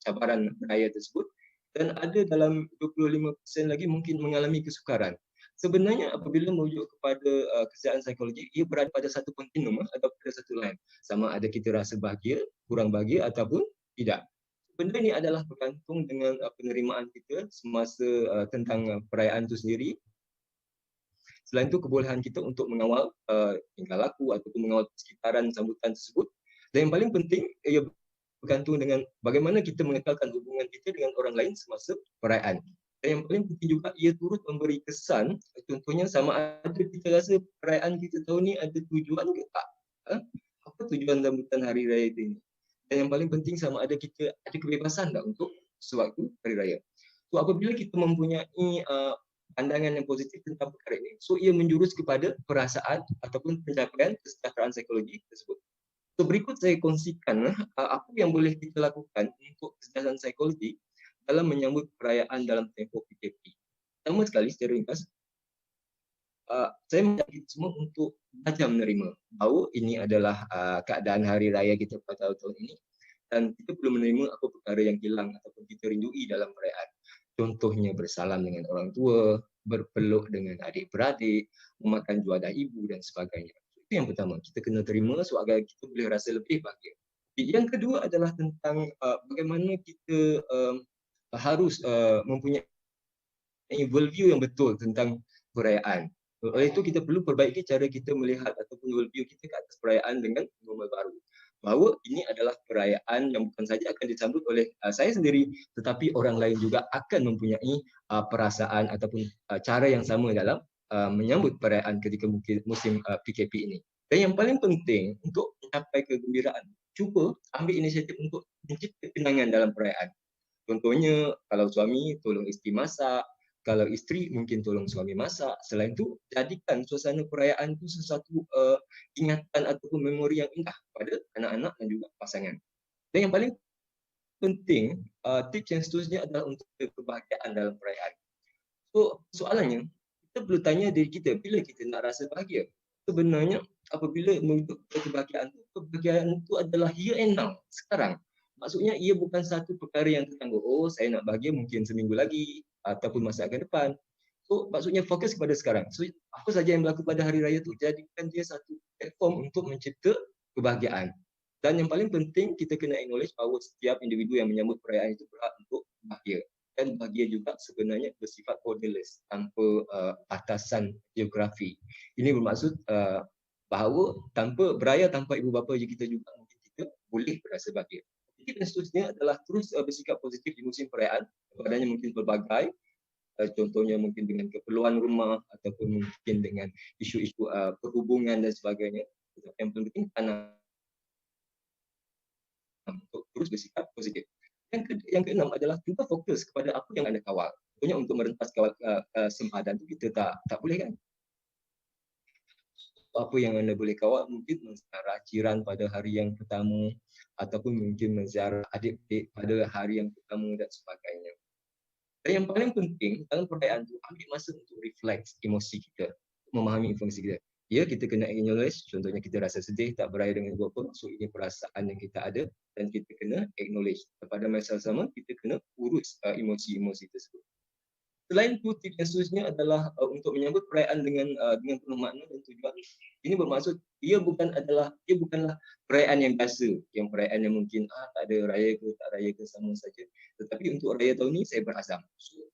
cabaran raya tersebut, dan ada dalam 25% lagi mungkin mengalami kesukaran. Sebenarnya apabila merujuk kepada kesihatan psikologi, ia berada pada satu kontinum atau pada satu line. Sama ada kita rasa bahagia, kurang bahagia ataupun tidak. Benda ini adalah bergantung dengan penerimaan kita semasa tentang perayaan itu sendiri. Selain itu, kebolehan kita untuk mengawal tingkah laku ataupun mengawal sekitaran sambutan tersebut. Dan yang paling penting, ia bergantung dengan bagaimana kita mengekalkan hubungan kita dengan orang lain semasa perayaan. Dan yang paling penting juga, ia turut memberi kesan, contohnya sama ada kita rasa perayaan kita tahun ni ada tujuan ke tak? Apa tujuan sambutan Hari Raya ini? Dan yang paling penting, sama ada kita ada kebebasan tak untuk sewaktu Hari Raya. So apabila kita mempunyai pandangan yang positif tentang perkara ini, so ia menjurus kepada perasaan ataupun pencapaian kesejahteraan psikologi tersebut. So berikut saya kongsikan apa yang boleh kita lakukan untuk kesejahteraan psikologi dalam menyambut perayaan dalam tempoh PKP. Pertama sekali, secara ringkas, saya mengajak kita semua untuk belajar menerima bahawa ini adalah keadaan hari raya kita pada tahun ini, dan kita perlu menerima apa perkara yang hilang ataupun kita rindui dalam perayaan. Contohnya bersalam dengan orang tua, berpeluk dengan adik-beradik, memakan juadah ibu dan sebagainya. Itu yang pertama, kita kena terima so agar kita boleh rasa lebih bahagia. Yang kedua adalah tentang bagaimana kita harus mempunyai worldview yang betul tentang perayaan. Oleh itu kita perlu perbaiki cara kita melihat ataupun worldview kita ke atas perayaan dengan normal baru. Bahawa ini adalah perayaan yang bukan saja akan disambut oleh saya sendiri, tetapi orang lain juga akan mempunyai perasaan ataupun cara yang sama dalam menyambut perayaan ketika musim PKP ini. Dan yang paling penting untuk mencapai kegembiraan, cuba ambil inisiatif untuk mencipta kenangan dalam perayaan. Contohnya, kalau suami tolong isteri masak, kalau isteri mungkin tolong suami masak. Selain itu, jadikan suasana perayaan itu sesuatu ingatan ataupun memori yang indah pada anak-anak dan juga pasangan. Dan yang paling penting, tips yang seterusnya adalah untuk kebahagiaan dalam perayaan. So, soalannya, kita perlu tanya diri kita, bila kita nak rasa bahagia? Sebenarnya, apabila menuju kebahagiaan itu adalah here and now, sekarang. Maksudnya, ia bukan satu perkara yang tertangguh. Oh, saya nak bahagia mungkin seminggu lagi, ataupun masa akan depan. So maksudnya fokus kepada sekarang. So apa saja yang berlaku pada hari raya itu, jadikan dia satu platform untuk mencipta kebahagiaan. Dan yang paling penting, kita kena acknowledge bahawa setiap individu yang menyambut perayaan itu berhak untuk bahagia. Dan bahagia juga sebenarnya bersifat borderless, tanpa batasan geografi. Ini bermaksud bahawa tanpa beraya, tanpa ibu bapa kita juga mungkin kita boleh berasa bahagia. Jadi dan seterusnya adalah terus bersikap positif di musim perayaan. Kepadanya mungkin pelbagai, contohnya mungkin dengan keperluan rumah ataupun mungkin dengan isu-isu perhubungan dan sebagainya. Yang penting untuk terus bersikap positif. Yang keenam adalah cuba fokus kepada apa yang anda kawal. Contohnya untuk merentas kawal sempadan itu kita tak boleh kan. Apa yang anda boleh kawal, mungkin menziarah jiran pada hari yang pertama ataupun mungkin menziarah adik-adik pada hari yang pertama dan sebagainya. Dan yang paling penting dalam perayaan itu, ambil masa untuk refleks emosi kita, memahami emosi kita. Ya, kita kena acknowledge, contohnya kita rasa sedih, tak beraya dengan ibu bapa, so ini perasaan yang kita ada dan kita kena acknowledge. Pada masa sama, kita kena urus emosi-emosi tersebut. Selain itu, tips yang seterusnya adalah untuk menyambut perayaan dengan penuh makna dan tujuan. Ini bermaksud ia bukanlah perayaan yang biasa, yang perayaan yang mungkin tak ada raya ke tak raya ke sama saja. Tetapi untuk raya tahun ini saya berazam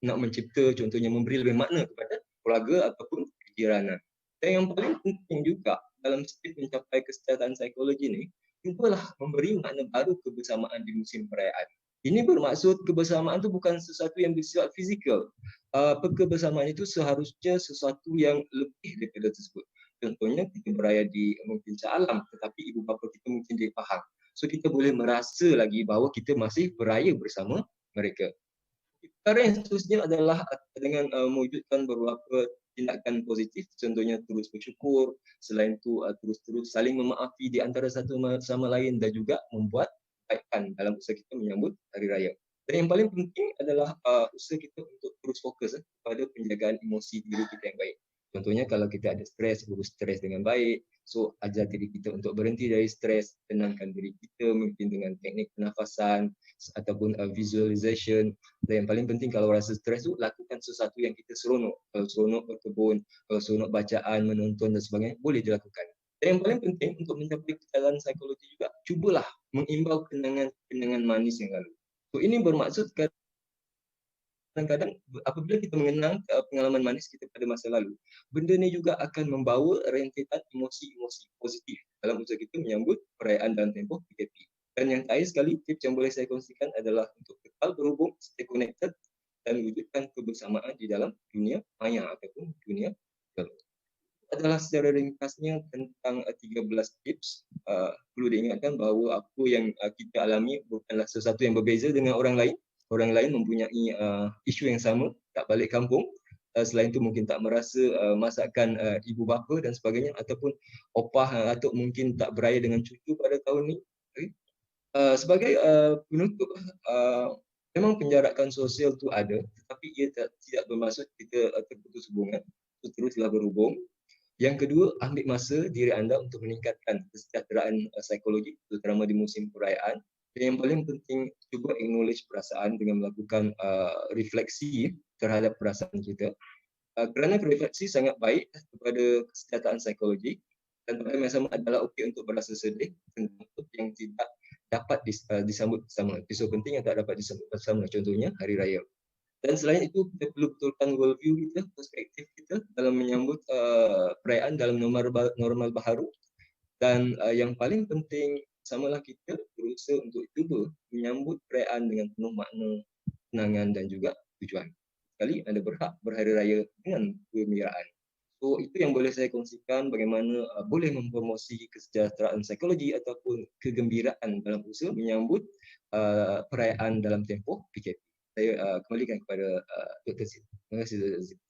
nak mencipta, contohnya memberi lebih makna kepada keluarga ataupun kejiranan. Dan yang paling penting juga dalam setiap mencapai kesejahteraan psikologi ini, cubalah memberi makna baru kebersamaan di musim perayaan. Ini bermaksud kebersamaan itu bukan sesuatu yang bersifat fizikal. Kebersamaan itu seharusnya sesuatu yang lebih daripada tersebut. Contohnya kita beraya di mungkin Shah Alam, tetapi ibu bapa kita mungkin di Pahang. So kita boleh merasa lagi bahawa kita masih beraya bersama mereka. Perkara yang seterusnya adalah dengan mewujudkan beberapa tindakan positif, contohnya terus bersyukur, selain itu terus-terus saling memaafi di antara satu sama lain dan juga membuat kebaikan dalam usaha kita menyambut hari raya. Dan yang paling penting adalah usaha kita untuk terus fokus kepada penjagaan emosi diri kita yang baik. Contohnya kalau kita ada stres, urus stres dengan baik. So ajar diri kita untuk berhenti dari stres, tenangkan diri kita mungkin dengan teknik pernafasan ataupun visualization. Dan yang paling penting kalau rasa stres tu, lakukan sesuatu yang kita seronok. Kalau seronok berkebun, kalau seronok bacaan, menonton dan sebagainya, boleh dilakukan. Dan yang paling penting untuk mencapai kejayaan psikologi juga, cubalah mengimbau kenangan manis yang lalu. So ini bermaksud kadang-kadang apabila kita mengenang pengalaman manis kita pada masa lalu, benda ni juga akan membawa rentetan emosi-emosi positif dalam usaha kita menyambut perayaan dalam tempoh PKP. Dan yang terakhir sekali, tips yang boleh saya kongsikan adalah untuk kekal berhubung, stay connected dan wujudkan kebersamaan di dalam dunia maya ataupun dunia virtual. Adalah secara ringkasnya tentang 13 tips. Perlu diingatkan bahawa apa yang kita alami bukanlah sesuatu yang berbeza dengan orang lain. Orang lain mempunyai isu yang sama, tak balik kampung. Selain itu mungkin tak merasa masakan ibu bapa dan sebagainya, ataupun opah atau mungkin tak beraya dengan cucu pada tahun ni. Okay. Sebagai penutup, memang penjarakan sosial tu ada, tetapi ia tidak bermaksud kita terputus hubungan. Teruslah berhubung. Yang kedua, ambil masa diri anda untuk meningkatkan kesejahteraan psikologi, terutama di musim perayaan. Dan yang paling penting, cuba acknowledge perasaan dengan melakukan refleksi terhadap perasaan kita. Kerana refleksi sangat baik kepada kesejahteraan psikologi dan pada yang sama adalah okey untuk berasa sedih tentang yang tidak dapat disambut bersama. Episod penting yang tak dapat disambut bersama, contohnya Hari Raya. Dan selain itu, kita perlu betulkan worldview kita, perspektif kita dalam menyambut perayaan dalam normal baharu. Dan yang paling penting, samalah kita berusaha untuk cuba menyambut perayaan dengan penuh makna, kenangan dan juga tujuan. Sekali anda berhak berhari raya dengan kegembiraan. So itu yang boleh saya kongsikan bagaimana boleh mempromosi kesejahteraan psikologi ataupun kegembiraan dalam usaha menyambut perayaan dalam tempoh PKP. Saya kembalikan kepada Dr. Zid. Terima kasih Dr. Zid.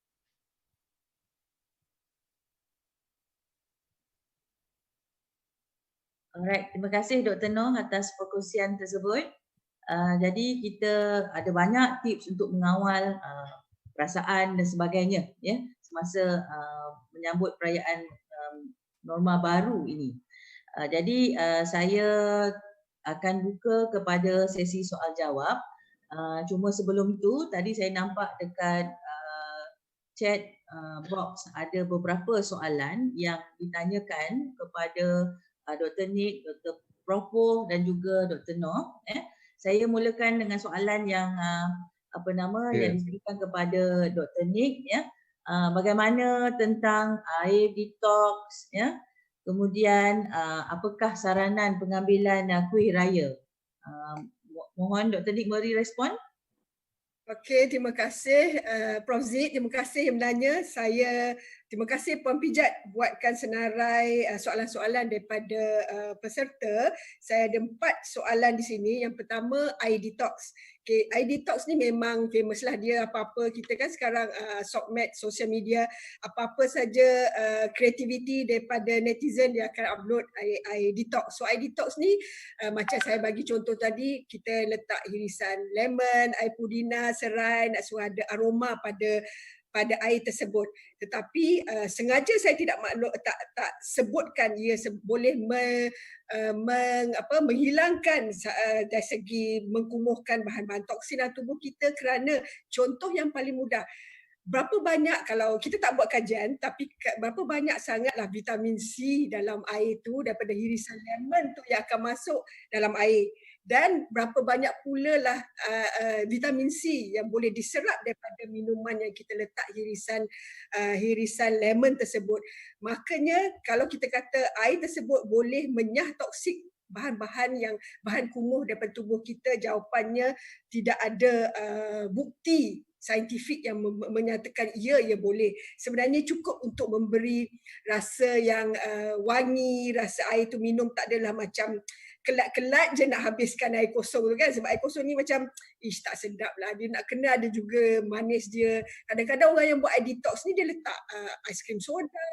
Alright, terima kasih Dr. Noh atas perkongsian tersebut. Jadi kita ada banyak tips untuk mengawal perasaan dan sebagainya ya semasa menyambut perayaan norma baru ini. Jadi saya akan buka kepada sesi soal jawab. Cuma sebelum itu tadi saya nampak dekat chat box ada beberapa soalan yang ditanyakan kepada Dr. Nick, Dr. Propo dan juga Dr. Noh. Saya mulakan dengan soalan yang yang diberikan kepada Dr. Nick ya. Bagaimana tentang air detox ya. Kemudian apakah saranan pengambilan kuih raya? Mohon Dr. Nick beri respon. Okey, terima kasih Prof. Zid, terima kasih yang menanya. Terima kasih Puan Pijat buatkan senarai soalan-soalan daripada peserta. Saya ada 4 soalan di sini. Yang pertama, air detox. Okay, air detox ni memang famous lah dia, apa-apa kita kan sekarang sokmed, social media, apa-apa saja kreativiti daripada netizen dia akan upload air detox. So air detox ni macam saya bagi contoh tadi, kita letak irisan lemon, air pudina, serai, nak suruh ada aroma pada air tersebut. Tetapi sengaja saya tidak tak sebutkan ia boleh menghilangkan dari segi mengkumuhkan bahan-bahan toksin dalam tubuh kita, kerana contoh yang paling mudah, berapa banyak kalau kita tak buat kajian, tapi berapa banyak sangatlah vitamin C dalam air tu daripada irisan lemon tu yang akan masuk dalam air, dan berapa banyak pula lah vitamin C yang boleh diserap daripada minuman yang kita letak irisan lemon tersebut. Makanya kalau kita kata air tersebut boleh menyah toksik bahan kumuh daripada tubuh kita, jawapannya tidak ada bukti saintifik yang menyatakan ia boleh. Sebenarnya cukup untuk memberi rasa yang wangi, rasa air tu minum tak adalah macam kelat-kelat je nak habiskan air kosong tu kan. Sebab air kosong ni macam tak sedap lah. Dia nak kena ada juga manis dia. Kadang-kadang orang yang buat air detox ni dia letak aiskrim soda,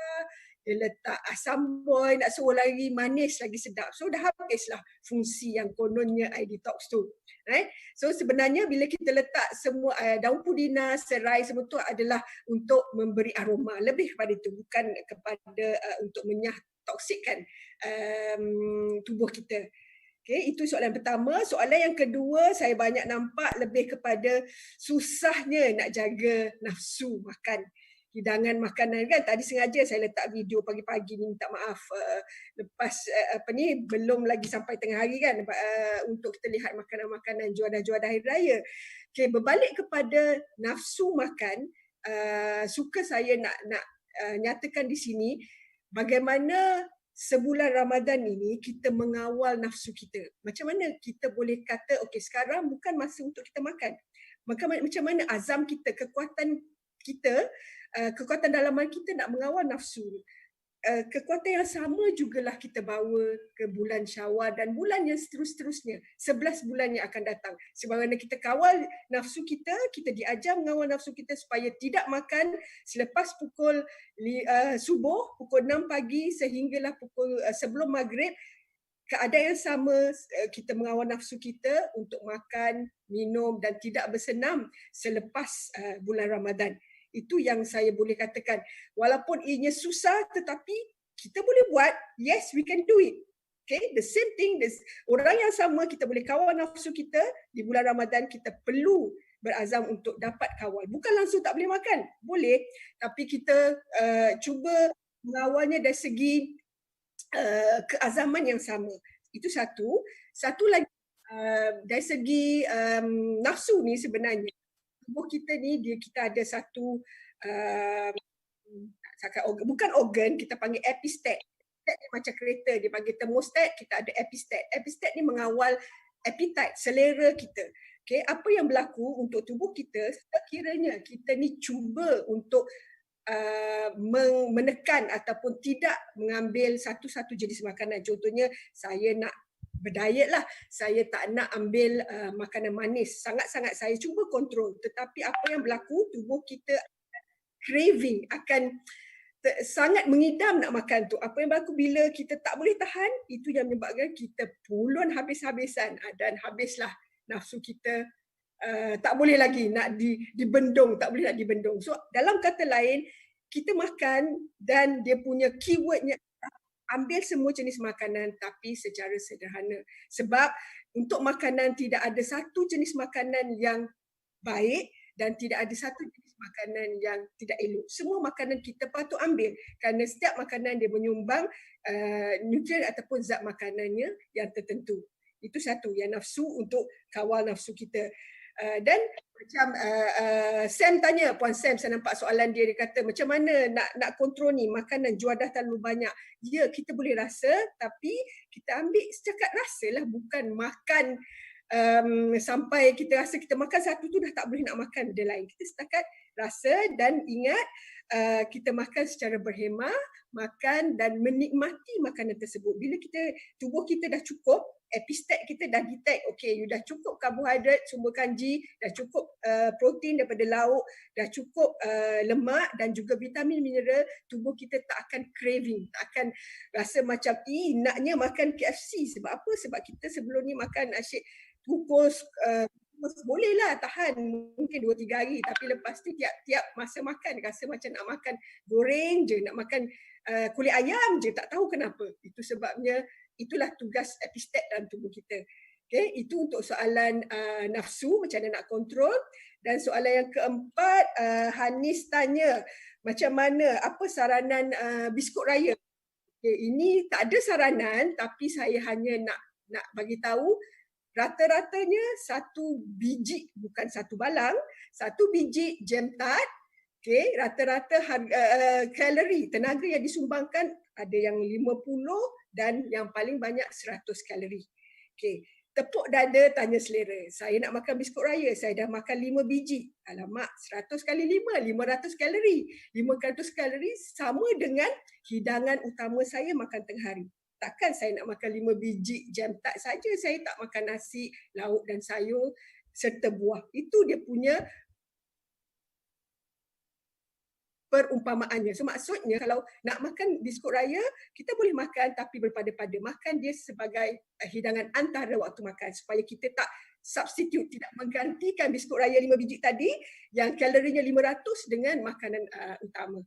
dia letak asam boy, nak suruh lagi manis, lagi sedap. So dah habislah fungsi yang kononnya iDetox tu. Right? So sebenarnya bila kita letak semua daun pudina, serai, semua tu adalah untuk memberi aroma. Lebih kepada itu, bukan kepada untuk menyah-toksikkan tubuh kita. Okay, itu soalan pertama. Soalan yang kedua, saya banyak nampak lebih kepada susahnya nak jaga nafsu makan. Hidangan makanan kan, tadi sengaja saya letak video pagi-pagi ni, minta maaf lepas belum lagi sampai tengah hari kan, untuk kita lihat makanan-makanan juadah-juadah hari raya. Okay, berbalik kepada nafsu makan, suka saya nak nyatakan di sini bagaimana sebulan Ramadan ini kita mengawal nafsu kita. Macam mana kita boleh kata okey, sekarang bukan masa untuk kita makan. Maka macam mana azam kita, kekuatan kita, kekuatan dalaman kita nak mengawal nafsu. Kekuatan yang sama jugalah kita bawa ke bulan Syawal dan bulan yang seterusnya, 11 bulan yang akan datang. Sebagaimana kita kawal nafsu kita, kita diajar mengawal nafsu kita supaya tidak makan selepas pukul subuh, pukul 6 pagi sehinggalah pukul sebelum maghrib. Keadaan yang sama, kita mengawal nafsu kita untuk makan, minum dan tidak bersenam selepas bulan Ramadan. Itu yang saya boleh katakan. Walaupun ianya susah tetapi kita boleh buat. Yes, we can do it. Okay, the same thing. Orang yang sama, kita boleh kawal nafsu kita di bulan Ramadan. Kita perlu berazam untuk dapat kawal. Bukan langsung tak boleh makan. Boleh. Tapi kita cuba mengawalnya dari segi keazaman yang sama. Itu satu. Satu lagi, dari segi nafsu ni sebenarnya, tubuh kita ni kita ada satu bukan organ, kita panggil epistat. Epistat ni macam kereta, dia panggil thermostat, kita ada epistat. Epistat ni mengawal appetite, selera kita. Okay, apa yang berlaku untuk tubuh kita sekiranya kita ni cuba untuk menekan ataupun tidak mengambil satu-satu jenis makanan. Contohnya saya nak berdiet lah, saya tak nak ambil makanan manis, sangat-sangat saya cuba kontrol, tetapi apa yang berlaku, tubuh kita craving, akan sangat mengidam nak makan tu. Apa yang berlaku bila kita tak boleh tahan, itu yang menyebabkan kita pulun habis-habisan dan habislah nafsu kita, tak boleh lagi nak dibendung, tak boleh nak dibendung. So dalam kata lain, kita makan dan dia punya keywordnya ambil semua jenis makanan tapi secara sederhana. Sebab untuk makanan tidak ada satu jenis makanan yang baik dan tidak ada satu jenis makanan yang tidak elok. Semua makanan kita patut ambil kerana setiap makanan dia menyumbang nutrien ataupun zat makanannya yang tertentu. Itu satu, yang nafsu, untuk kawal nafsu kita. Dan macam Sam tanya, Puan Sam, saya nampak soalan dia kata macam mana nak kontrol ni, makanan juadah terlalu banyak. Ya, kita boleh rasa tapi kita ambil setakat rasa lah, bukan makan sampai kita rasa kita makan satu tu dah tak boleh nak makan benda lain. Kita setakat rasa dan ingat kita makan secara berhemah, makan dan menikmati makanan tersebut. Bila tubuh kita dah cukup, epistat kita dah detect, okay, you dah cukup karbohidrat, sumber kanji, dah cukup protein daripada lauk, dah cukup lemak dan juga vitamin mineral, tubuh kita tak akan craving, tak akan rasa macam naknya makan KFC. Sebab apa? Sebab kita sebelum ni makan asyik kukus, bolehlah tahan mungkin 2-3 hari, tapi lepas tu tiap-tiap masa makan rasa macam nak makan goreng je, nak makan kulit ayam je, tak tahu kenapa. Itu sebabnya, itulah tugas epistat dalam tubuh kita. Okay, itu untuk soalan nafsu, macam mana nak kontrol. Dan soalan yang keempat, Hanis tanya macam mana, apa saranan biskut raya. Okay, ini tak ada saranan tapi saya hanya nak bagi tahu rata-ratanya satu biji, bukan satu balang, satu biji jam tart, okay, rata-rata kalori, tenaga yang disumbangkan ada yang 50 dan yang paling banyak 100 kalori. Okay. Tepuk dada, tanya selera. Saya nak makan biskut raya, saya dah makan 5 biji. Alamak, 100 kali 5, 500 kalori. 500 kalori sama dengan hidangan utama saya makan tengah hari. Takkan saya nak makan 5 biji jam tart saja, saya tak makan nasi, lauk dan sayur serta buah. Itu dia punya perumpamaannya. So maksudnya kalau nak makan biskut raya, kita boleh makan tapi berpada-pada. Makan dia sebagai hidangan antara waktu makan supaya kita tak substitute, tidak menggantikan biskut raya 5 biji tadi yang kalorinya 500 dengan makanan utama.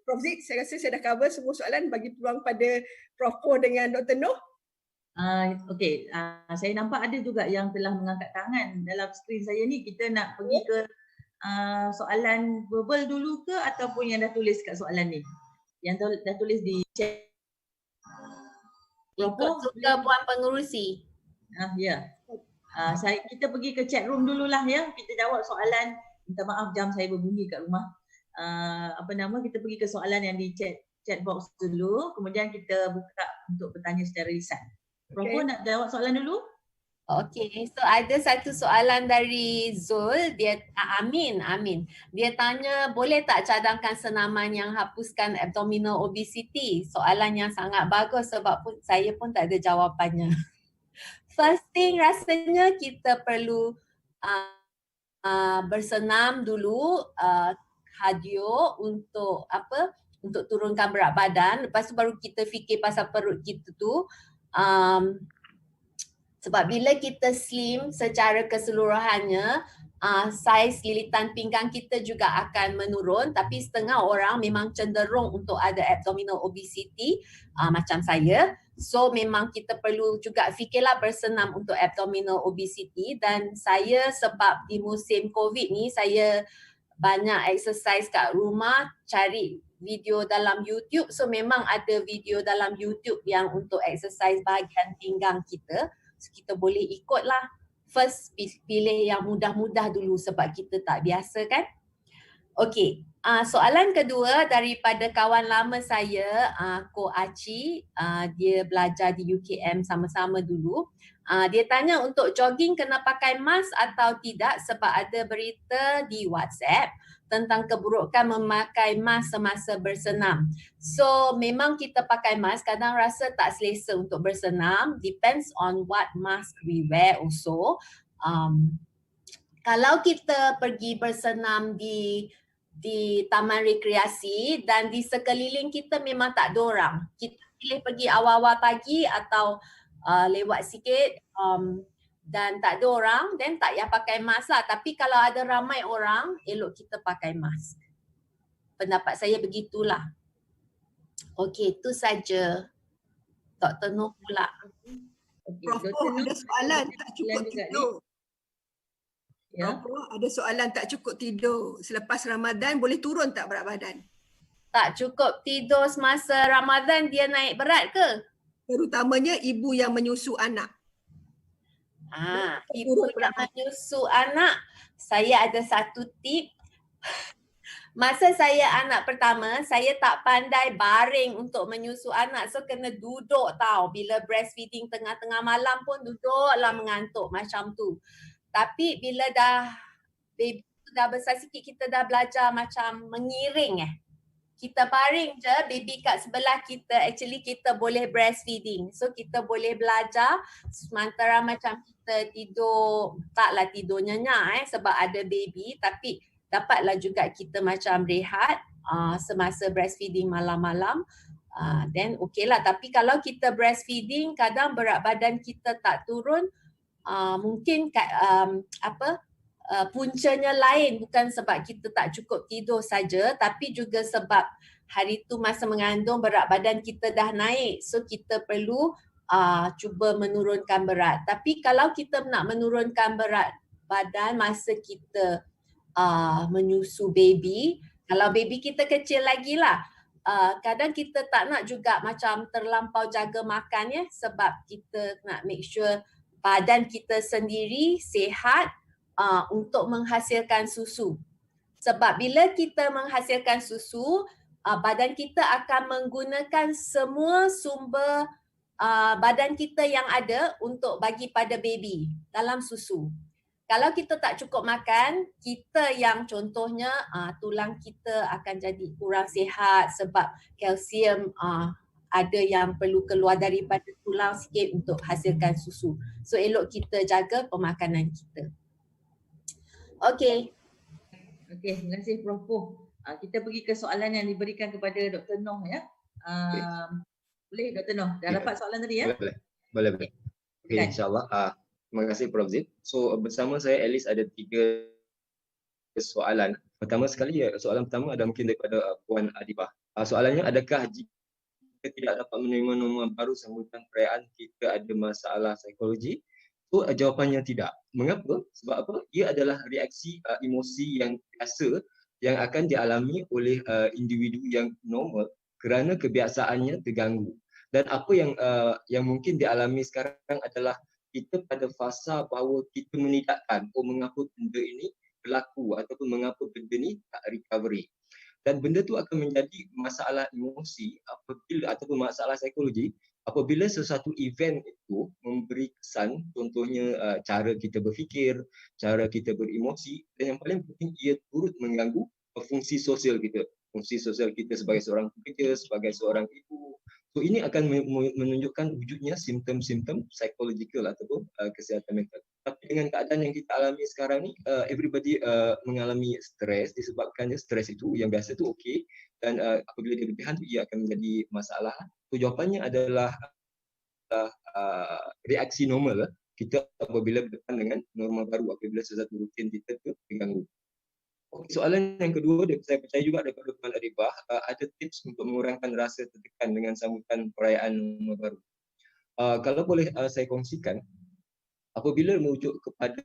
Prof Zid, saya rasa saya dah cover semua soalan, bagi peluang pada Prof Po dengan Dr. Noh. Okey, saya nampak ada juga yang telah mengangkat tangan dalam skrin saya ni. Kita nak pergi ke soalan verbal dulu ke ataupun yang dah tulis kat soalan ni? Yang dah tulis di chat. Ikut suka Puan Pengerusi. Ya. Kita pergi ke chat room dululah ya. Kita jawab soalan. Minta maaf jam saya berbunyi kat rumah. Kita pergi ke soalan yang di chat box dulu. Kemudian kita buka untuk bertanya secara lisan. Prof nak jawab soalan dulu? Okay, so ada satu soalan dari Zul, dia Amin. Dia tanya, boleh tak cadangkan senaman yang hapuskan abdominal obesity? Soalan yang sangat bagus sebab saya pun tak ada jawapannya. First thing rasanya kita perlu bersenam dulu, cardio untuk untuk turunkan berat badan. Lepas tu baru kita fikir pasal perut kita tu. Sebab bila kita slim secara keseluruhannya, saiz lilitan pinggang kita juga akan menurun, tapi setengah orang memang cenderung untuk ada abdominal obesity macam saya. So memang kita perlu juga fikirlah bersenam untuk abdominal obesity, dan saya sebab di musim COVID ni saya banyak exercise kat rumah, cari video dalam YouTube. So memang ada video dalam YouTube yang untuk exercise bahagian pinggang kita. So, kita boleh ikutlah. First pilih yang mudah-mudah dulu sebab kita tak biasa kan. Okey, soalan kedua daripada kawan lama saya, Ko Aci, dia belajar di UKM sama-sama dulu. Dia tanya untuk jogging kena pakai mask atau tidak sebab ada berita di WhatsApp tentang keburukan memakai mask semasa bersenam. So memang kita pakai mask, kadang rasa tak selesa untuk bersenam, depends on what mask we wear also. Kalau kita pergi bersenam di taman rekreasi dan di sekeliling kita memang tak ada orang, kita pilih pergi awal-awal pagi atau lewat sikit dan tak ada orang, then tak payah pakai mask lah. Tapi kalau ada ramai orang, elok kita pakai mask. Pendapat saya begitulah. Okey, itu saja. Dr. Noh pula. Prof Po ada soalan tak cukup tidur. Ya. Prof Po ada soalan tak cukup tidur. Selepas Ramadan boleh turun tak berat badan? Tak cukup tidur semasa Ramadan, dia naik berat ke? Terutamanya ibu yang menyusu anak. Ibu yang menyusu anak, saya ada satu tip. Masa saya anak pertama, saya tak pandai baring untuk menyusu anak. So kena duduk tau. Bila breastfeeding tengah-tengah malam pun duduklah mengantuk macam tu. Tapi bila baby dah besar sikit, kita dah belajar macam mengiring Kita baring je, baby kat sebelah kita, actually kita boleh breastfeeding. So kita boleh belajar sementara macam kita tidur, taklah tidur nyenyak sebab ada baby, tapi dapatlah juga kita macam rehat semasa breastfeeding malam-malam. Then okay lah. Tapi kalau kita breastfeeding, kadang berat badan kita tak turun, mungkin puncanya lain, bukan sebab kita tak cukup tidur saja, tapi juga sebab hari tu masa mengandung berat badan kita dah naik. So kita perlu cuba menurunkan berat. Tapi kalau kita nak menurunkan berat badan masa kita menyusu baby, kalau baby kita kecil lagi lah, kadang kita tak nak juga macam terlampau jaga makan sebab kita nak make sure badan kita sendiri sihat untuk menghasilkan susu. Sebab bila kita menghasilkan susu, badan kita akan menggunakan semua sumber badan kita yang ada untuk bagi pada baby dalam susu. Kalau kita tak cukup makan, kita yang contohnya tulang kita akan jadi kurang sihat sebab kalsium ada yang perlu keluar daripada tulang sikit untuk hasilkan susu. So elok kita jaga pemakanan kita. Okey. Okey, terima kasih Prof Po. Kita pergi ke soalan yang diberikan kepada Dr. Noh ya. Boleh Dr. Noh? Dah dapat soalan tadi ya? Boleh. Okey, insyaAllah. Terima kasih Prof. Zid. So bersama saya at least ada 3 soalan. Pertama sekali, soalan pertama ada mungkin daripada Puan Adibah. Soalannya, adakah jika tidak dapat menerima norma baru sambutan perayaan kita ada masalah psikologi? So jawapannya tidak. Mengapa? Sebab apa? Ia adalah reaksi emosi yang biasa yang akan dialami oleh individu yang normal kerana kebiasaannya terganggu. Dan apa yang mungkin dialami sekarang adalah kita pada fasa bahawa kita menidakkan mengapa benda ini berlaku ataupun mengapa benda ni tak recovery. Dan benda tu akan menjadi masalah emosi apabila ataupun masalah psikologi apabila sesuatu event itu memberi kesan, contohnya cara kita berfikir, cara kita beremosi, dan yang paling penting ia turut mengganggu fungsi sosial kita. Fungsi sosial kita sebagai seorang pekerja, sebagai seorang ibu. So ini akan menunjukkan wujudnya simptom-simptom psikologikal ataupun kesihatan mental. Tapi dengan keadaan yang kita alami sekarang ni, everybody mengalami stres disebabkannya stres itu yang biasa tu okey, dan apabila dia berlebihan tu ia akan menjadi masalah. So jawapannya adalah reaksi normal kita apabila berdepan dengan norma baru, apabila sesuatu rutin kita tu terganggu. Soalan yang kedua, saya percaya juga daripada Puan Adibah, ada tips untuk mengurangkan rasa tertekan dengan sambutan perayaan norma baru. Kalau boleh saya kongsikan, apabila merujuk kepada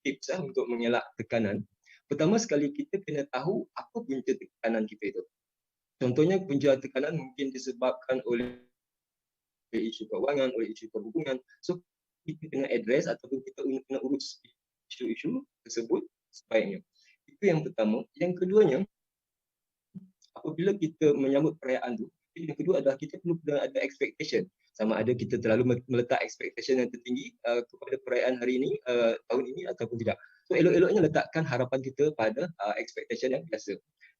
tips untuk mengelak tekanan, pertama sekali kita kena tahu apa punca tekanan kita itu. Contohnya punca tekanan mungkin disebabkan oleh isu keuangan, oleh isu perhubungan. So kita kena address ataupun kita kena urus isu-isu tersebut sebaiknya. Itu yang pertama. Yang keduanya, apabila kita menyambut perayaan tu, yang kedua adalah kita perlu ada expectation. Sama ada kita terlalu meletak expectation yang tertinggi kepada perayaan hari ini, tahun ini ataupun tidak. So elok-eloknya letakkan harapan kita pada expectation yang biasa.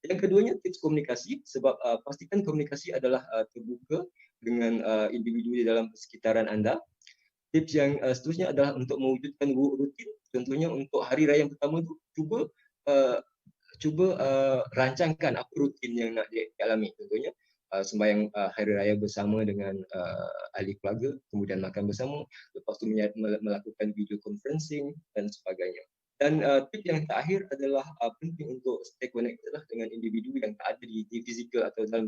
Yang keduanya tips komunikasi, sebab pastikan komunikasi adalah terbuka dengan individu di dalam sekitaran anda. Tips yang seterusnya adalah untuk mewujudkan rutin. Contohnya untuk hari raya yang pertama tu, cuba rancangkan apa rutin yang nak dialami. Contohnya sembahyang hari raya bersama dengan ahli keluarga, kemudian makan bersama, lepas tu melakukan video conferencing dan sebagainya. Dan tip yang terakhir adalah penting untuk stay connected dengan individu yang tak ada di physical atau dalam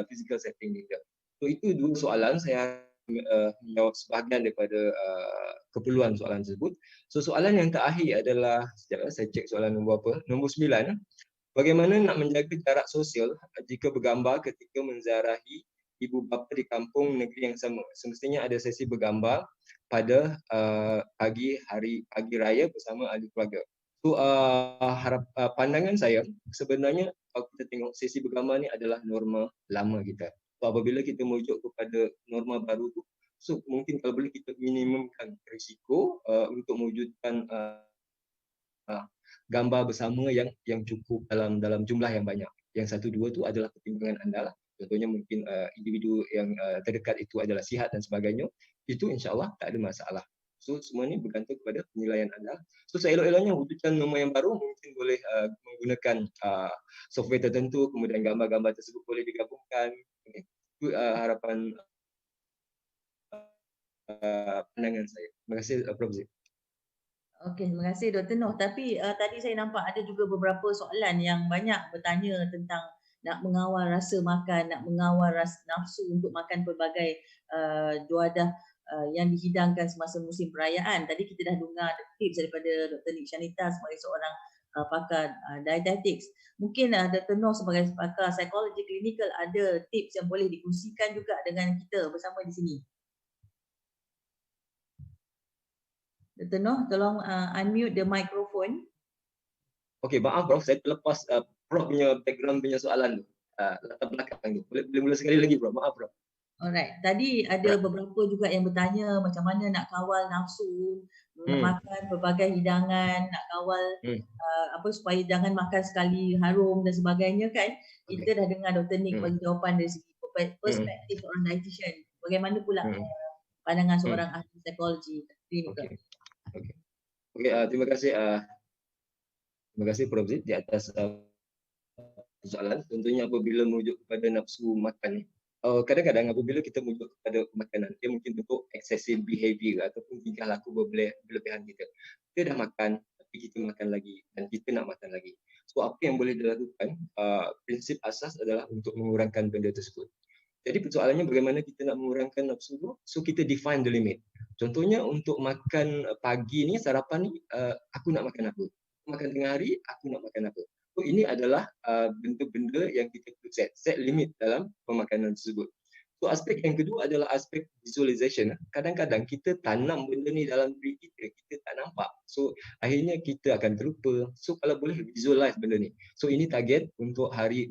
physical setting juga. So itu 2 soalan, saya menjawab sebahagian daripada keperluan soalan tersebut. So soalan yang terakhir adalah, sekejap saya cek soalan nombor apa, nombor 9. Bagaimana nak menjaga jarak sosial jika bergambar ketika menziarahi ibu bapa di kampung negeri yang sama? Semestinya ada sesi bergambar pada pagi raya bersama ahli keluarga. So pandangan saya sebenarnya kalau kita tengok sesi bergambar ni adalah norma lama kita. So apabila kita merujuk kepada norma baru tu, so mungkin kalau boleh kita minimumkan risiko untuk mewujudkan gambar bersama yang cukup dalam jumlah yang banyak. Yang 1-2 tu adalah pertimbangan anda lah. Contohnya mungkin individu yang terdekat itu adalah sihat dan sebagainya. Itu insyaAllah tak ada masalah. So semua ni bergantung kepada penilaian anda. So seelok-eloknya wujudkan norma yang baru mungkin boleh menggunakan software tertentu, kemudian gambar-gambar tersebut boleh digabungkan. Okay. Itu harapan pandangan saya. Terima kasih Prof. Zid. Okey, terima kasih Dr. Noh. Tapi tadi saya nampak ada juga beberapa soalan yang banyak bertanya tentang nak mengawal rasa makan, nak mengawal rasa nafsu untuk makan pelbagai juadah yang dihidangkan semasa musim perayaan. Tadi kita dah dengar tips daripada Dr. Nik Shanita sebagai seorang pakar dietetics. Mungkin Dr. Noh sebagai pakar psikologi klinikal ada tips yang boleh dikongsikan juga dengan kita bersama di sini. Dr. Noh, tolong unmute the microphone. Okey, maaf Prof, saya terlepas Prof punya background punya soalan tu. Latar belakang tu. Boleh mula sekali lagi Prof, maaf Prof. Alright, tadi ada beberapa juga yang bertanya macam mana nak kawal nafsu, makan pelbagai hidangan, nak kawal supaya jangan makan sekali harum dan sebagainya kan. Kita dah dengar Dr. Nik bagi jawapan dari segi perspektif seorang dietitian. Bagaimana pula pandangan seorang ahli psikologi klinikal. Okey, terima kasih Prof. Zid di atas persoalan. Contohnya apabila merujuk kepada nafsu makan ni. Kadang-kadang apabila kita merujuk kepada makanan, dia mungkin bentuk excessive behavior ataupun tingkah laku berlebihan kita. Kita dah makan, tapi kita makan lagi dan kita nak makan lagi. So apa yang boleh dilakukan, prinsip asas adalah untuk mengurangkan benda tersebut. Jadi persoalannya bagaimana kita nak mengurangkan nafsu tu? So kita define the limit. Contohnya untuk makan pagi ni, sarapan ni, aku nak makan apa? Makan tengah hari, aku nak makan apa? So ini adalah bentuk benda yang kita perlu set limit dalam pemakanan tersebut. So aspek yang kedua adalah aspek visualization. Kadang-kadang kita tanam benda ni dalam diri kita tak nampak. So akhirnya kita akan terlupa. So kalau boleh visualize benda ni. So ini target untuk hari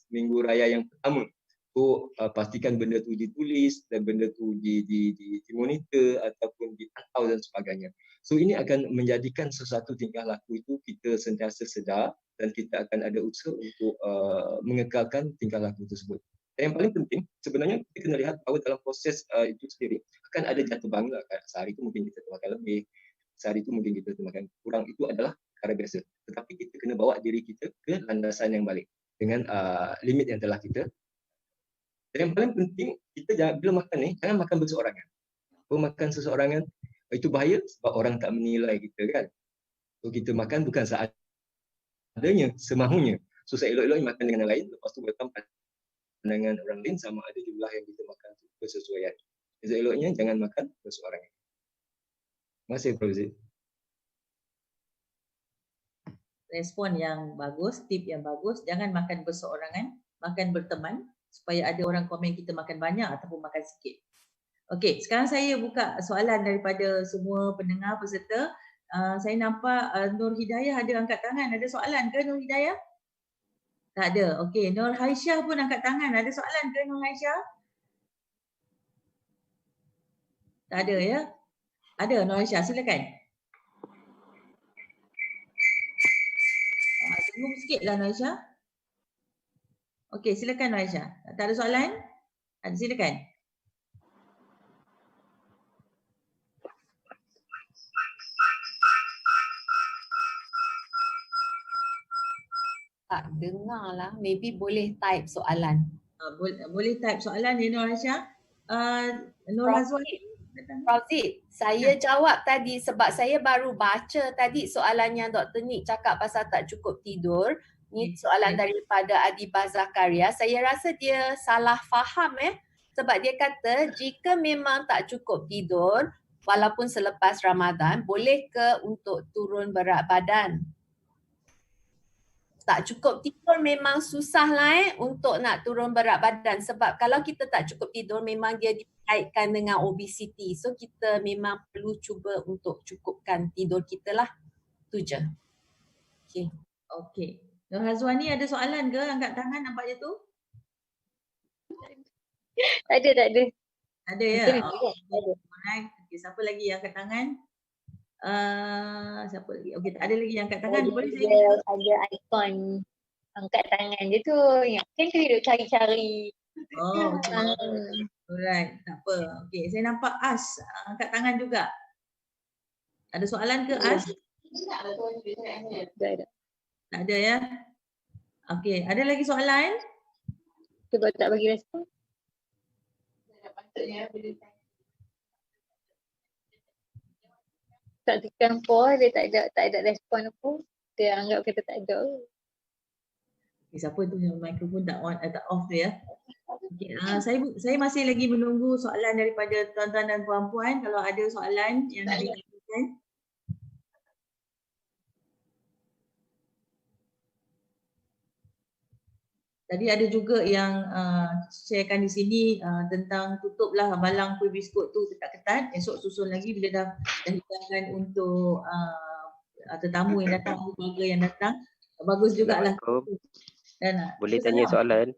minggu raya yang pertama. So pastikan benda tu ditulis dan benda tu dimonitor ataupun dipantau dan sebagainya. So ini akan menjadikan sesuatu tingkah laku itu kita sentiasa sedar dan kita akan ada usaha untuk mengekalkan tingkah laku tersebut. Dan yang paling penting sebenarnya kita kena lihat bahawa dalam proses itu sendiri akan ada jatuh bangun. Sehari itu mungkin kita termakan lebih, sehari itu mungkin kita termakan kurang, itu adalah perkara biasa. Tetapi kita kena bawa diri kita ke landasan yang balik dengan limit yang telah kita. Dan yang paling penting, kita jangan, bila makan ni, jangan makan berseorangan. Kalau makan seseorangan, itu bahaya sebab orang tak menilai kita kan. So kita makan bukan seadanya, semahunya. So seelok-eloknya makan dengan yang lain, lepas tu bertambah pandangan orang lain sama ada jumlah yang kita makan tu bersesuaian. Seelok-eloknya jangan makan berseorangan. Terima kasih Prof. Zid. Respon yang bagus, tip yang bagus, jangan makan berseorangan, makan berteman supaya ada orang komen kita makan banyak ataupun makan sikit. Okey, sekarang saya buka soalan daripada semua pendengar peserta. Saya nampak Nur Hidayah ada angkat tangan. Ada soalan ke Nur Hidayah? Tak ada. Okey, Nur Haisyah pun angkat tangan. Ada soalan ke Nur Haisyah? Tak ada ya? Ada Nur Haisyah, silakan. Tunggu sikitlah Nur Haisyah. Okey, silakan Nur Haisyah. Tak ada soalan? Ada, silakan. Tak dengar lah. Maybe boleh type soalan. Boleh type soalan ya Nur Haisyah. Nur Hazwani. Prof. Zid, saya jawab tadi sebab saya baru baca tadi soalan yang Dr. Nick cakap pasal tak cukup tidur. Ni soalan daripada Adiba Zakaria. Saya rasa dia salah faham sebab dia kata jika memang tak cukup tidur walaupun selepas Ramadan, boleh ke untuk turun berat badan? Tak cukup tidur memang susah lah untuk nak turun berat badan sebab kalau kita tak cukup tidur memang dia dikaitkan dengan obesity. So kita memang perlu cuba untuk cukupkan tidur kita lah. Tu je. Okay. Okey. Nur Hazwani ada soalan ke? Angkat tangan nampaknya tu? Tak ada. Ada ya? Ada. Okay, siapa lagi yang angkat tangan? Siapa lagi? Okey, tak ada lagi yang angkat tangan. Boleh saya ada ikon angkat tangan je tu. Kan kita duduk cari-cari. Oh, alright, tak apa. Okey, saya nampak As angkat tangan juga. Ada soalan ke As? Tak ada ya? Okey, ada lagi soalan? Sebab tak bagi respon. Tak tekan pause, dia tak ada respon apa. Dia anggap kita tak ada. Okay, siapa tu yang mikrofon tak on tak off tu ya? Okay, saya masih lagi menunggu soalan daripada tuan-tuan dan puan-puan. Kalau ada soalan yang ditanyakan. Tadi ada juga yang sharekan di sini tentang tutuplah balang kuih biskut tu ketat-ketat. Esok susun lagi bila dah hidangkan untuk tetamu yang datang, keluarga yang datang. Bagus jugalah. Dan boleh tanya soalan?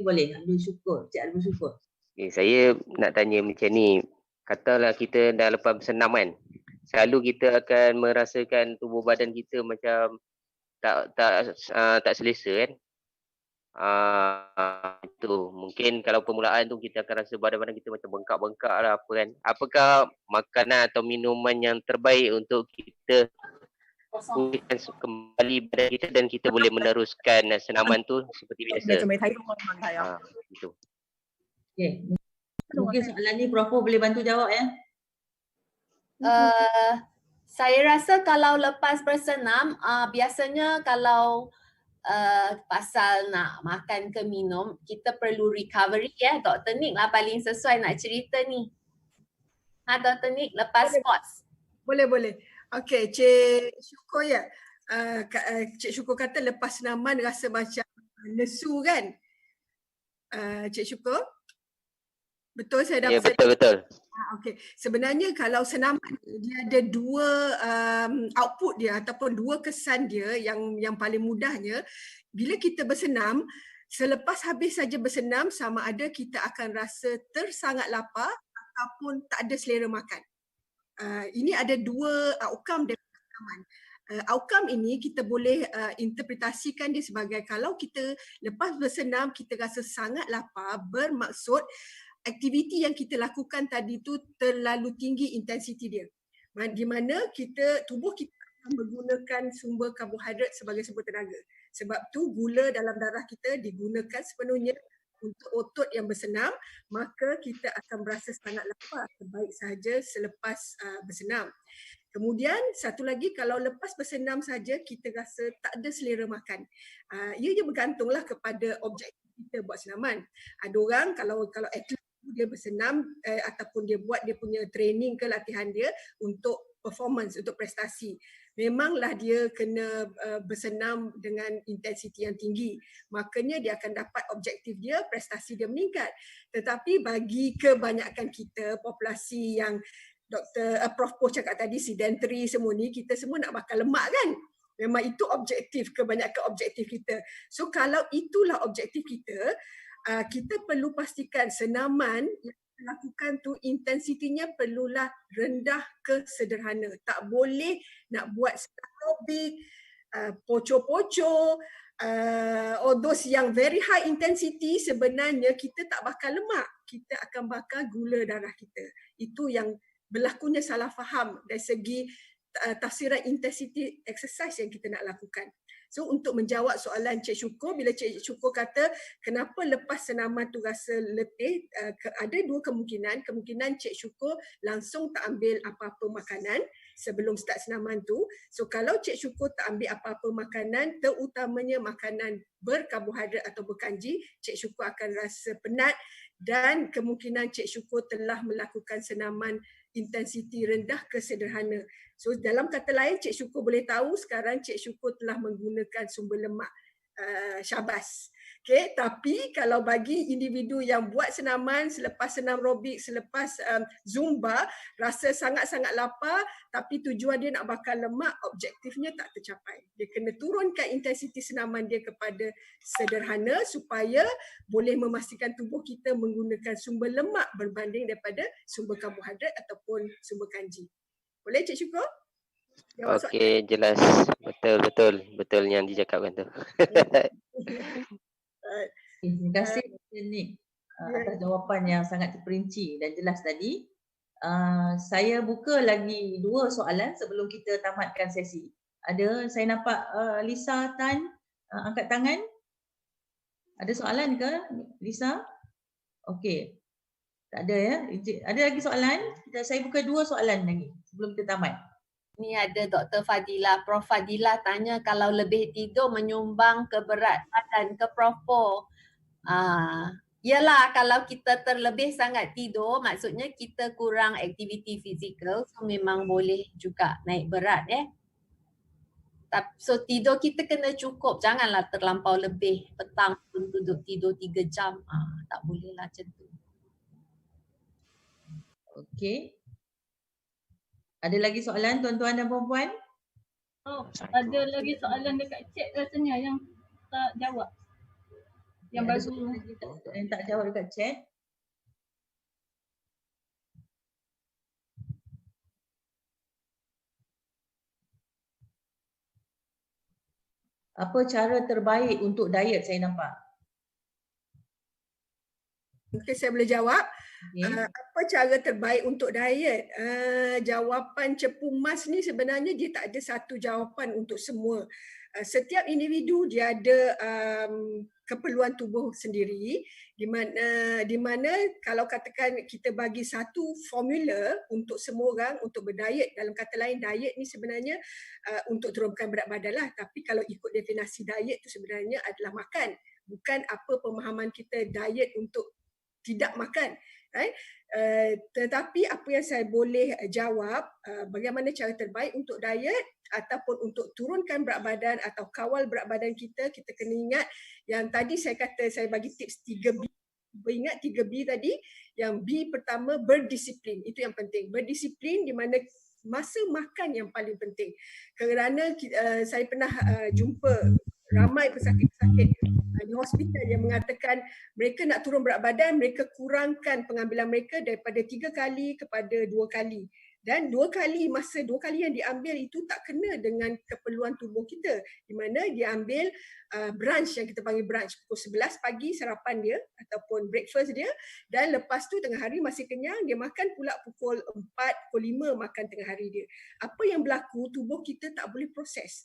Boleh. Abdul Syukur. Cik Abdul Syukur. Okay, saya nak tanya macam ni. Katalah kita dah lepas bersenam kan. Selalu kita akan merasakan tubuh badan kita macam tak selesa kan. Itu mungkin kalau permulaan tu kita akan rasa badan kita macam bengkak-bengkak lah apa kan. Apakah makanan atau minuman yang terbaik untuk kita pulihkan kembali badan kita dan kita boleh meneruskan senaman tu seperti biasa. Itu. Okey. Mungkin soalan ni Prof boleh bantu jawab ya. Saya rasa kalau lepas bersenam, biasanya kalau pasal nak makan ke minum, kita perlu recovery ya. Dr. Nick lah paling sesuai nak cerita ni. Dr. Nick lepas sports. Boleh. Okey, Cik Syukur ya. Cik Syukur kata lepas senaman rasa macam lesu kan? Cik Syukur? Betul saya Ya, dapat? betul. Okey. Sebenarnya kalau senaman dia ada dua output dia ataupun dua kesan dia yang paling mudahnya bila kita bersenam, selepas habis saja bersenam sama ada kita akan rasa tersangat lapar ataupun tak ada selera makan. Ini ada dua outcome dari senaman. Outcome ini kita boleh interpretasikan dia sebagai kalau kita lepas bersenam kita rasa sangat lapar, bermaksud aktiviti yang kita lakukan tadi tu terlalu tinggi intensiti dia. Di mana tubuh kita akan menggunakan sumber karbohidrat sebagai sumber tenaga. Sebab tu gula dalam darah kita digunakan sepenuhnya untuk otot yang bersenam, maka kita akan berasa sangat lapar sebaik sahaja selepas bersenam. Kemudian satu lagi, kalau lepas bersenam saja kita rasa tak ada selera makan. Ia bergantunglah kepada objektif kita buat senaman. Ada orang kalau atlet dia bersenam ataupun dia buat dia punya training ke latihan dia untuk performance, untuk prestasi. Memanglah dia kena bersenam dengan intensiti yang tinggi. Makanya dia akan dapat objektif dia, prestasi dia meningkat. Tetapi bagi kebanyakan kita, populasi yang Prof Poh cakap tadi, sedentary semua ni, kita semua nak bakal lemak kan? Memang itu objektif, kebanyakan objektif kita. So kalau itulah objektif kita, kita perlu pastikan senaman yang kita lakukan tu intensitinya perlulah rendah ke sederhana. Tak boleh nak buat aerobik, poco-poco, all those yang very high intensity sebenarnya kita tak bakal lemak. Kita akan bakar gula darah kita. Itu yang berlakunya salah faham dari segi tafsiran intensity exercise yang kita nak lakukan. So untuk menjawab soalan Cik Syukur, bila Cik Syukur kata kenapa lepas senaman tu rasa letih, ada dua kemungkinan. Kemungkinan Cik Syukur langsung tak ambil apa-apa makanan sebelum start senaman tu. So kalau Cik Syukur tak ambil apa-apa makanan, terutamanya makanan berkarbohidrat atau berkanji, Cik Syukur akan rasa penat dan kemungkinan Cik Syukur telah melakukan senaman intensiti rendah ke sederhana. So dalam kata lain, Cik Syukur boleh tahu sekarang Cik Syukur telah menggunakan sumber lemak syabas. Okay, tapi kalau bagi individu yang buat senaman selepas senam aerobik, selepas zumba, rasa sangat-sangat lapar tapi tujuan dia nak bakar lemak, objektifnya tak tercapai. Dia kena turunkan intensiti senaman dia kepada sederhana supaya boleh memastikan tubuh kita menggunakan sumber lemak berbanding daripada sumber karbohidrat ataupun sumber kanji. Boleh Cik Syukur? Okey, jelas. Betul yang dicakapkan tu. Terima kasih Dr. Nick atas jawapan yang sangat terperinci dan jelas tadi. Saya buka lagi dua soalan sebelum kita tamatkan sesi. Saya nampak Lisa Tan angkat tangan. Ada soalan ke Lisa? Okey. Tak ada ya? Ada lagi soalan? Saya buka dua soalan lagi sebelum kita tamat. Ni ada Dr. Fadilah. Prof Fadilah tanya kalau lebih tidur menyumbang ke berat badan ke Prof Poh. Yalah, kalau kita terlebih sangat tidur, maksudnya kita kurang aktiviti fizikal, so memang boleh juga naik berat So tidur kita kena cukup, janganlah terlampau lebih. Petang pun duduk tidur 3 jam, tak bolehlah macam tu. Okey. Ada lagi soalan tuan-tuan dan puan-puan? Oh, ada lagi soalan dekat chat rasanya yang tak jawab. Yang baru yang tak jawab dekat chat. Apa cara terbaik untuk diet saya nampak? Mungkin saya boleh jawab. Okay. Apa cara terbaik untuk diet? Jawapan cepu mas ni sebenarnya dia tak ada satu jawapan untuk semua. Setiap individu dia ada keperluan tubuh sendiri, di mana kalau katakan kita bagi satu formula untuk semua orang untuk berdiet, dalam kata lain diet ni sebenarnya untuk turunkan berat badan lah, tapi kalau ikut definisi diet tu sebenarnya adalah makan, bukan apa pemahaman kita diet untuk tidak makan. Right? Tetapi apa yang saya boleh jawab, bagaimana cara terbaik untuk diet ataupun untuk turunkan berat badan atau kawal berat badan kita, kita kena ingat yang tadi saya kata, saya bagi tips 3B. Beringat 3B tadi, yang B pertama berdisiplin, itu yang penting. Berdisiplin di mana masa makan yang paling penting. Kerana saya pernah jumpa ramai pesakit-pesakit di hospital yang mengatakan mereka nak turun berat badan, mereka kurangkan pengambilan mereka daripada 3 kali kepada 2 kali. Dan 2 kali yang diambil itu tak kena dengan keperluan tubuh kita, di mana dia ambil brunch, yang kita panggil brunch, pukul 11 pagi sarapan dia ataupun breakfast dia, dan lepas tu tengah hari masih kenyang, dia makan pula pukul 4, pukul 5 makan tengah hari dia. Apa yang berlaku, tubuh kita tak boleh proses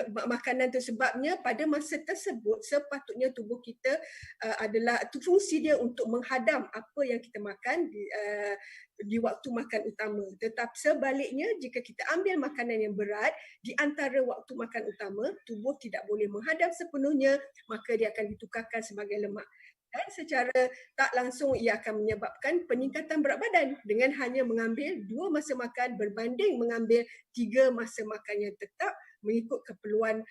makanan tu, sebabnya pada masa tersebut sepatutnya tubuh kita adalah fungsi dia untuk menghadam apa yang kita makan di waktu makan utama. Tetapi sebaliknya, jika kita ambil makanan yang berat di antara waktu makan utama, tubuh tidak boleh menghadam sepenuhnya, maka dia akan ditukarkan sebagai lemak. Dan secara tak langsung ia akan menyebabkan peningkatan berat badan dengan hanya mengambil 2 masa makan berbanding mengambil 3 masa makan yang tetap mengikut keperluan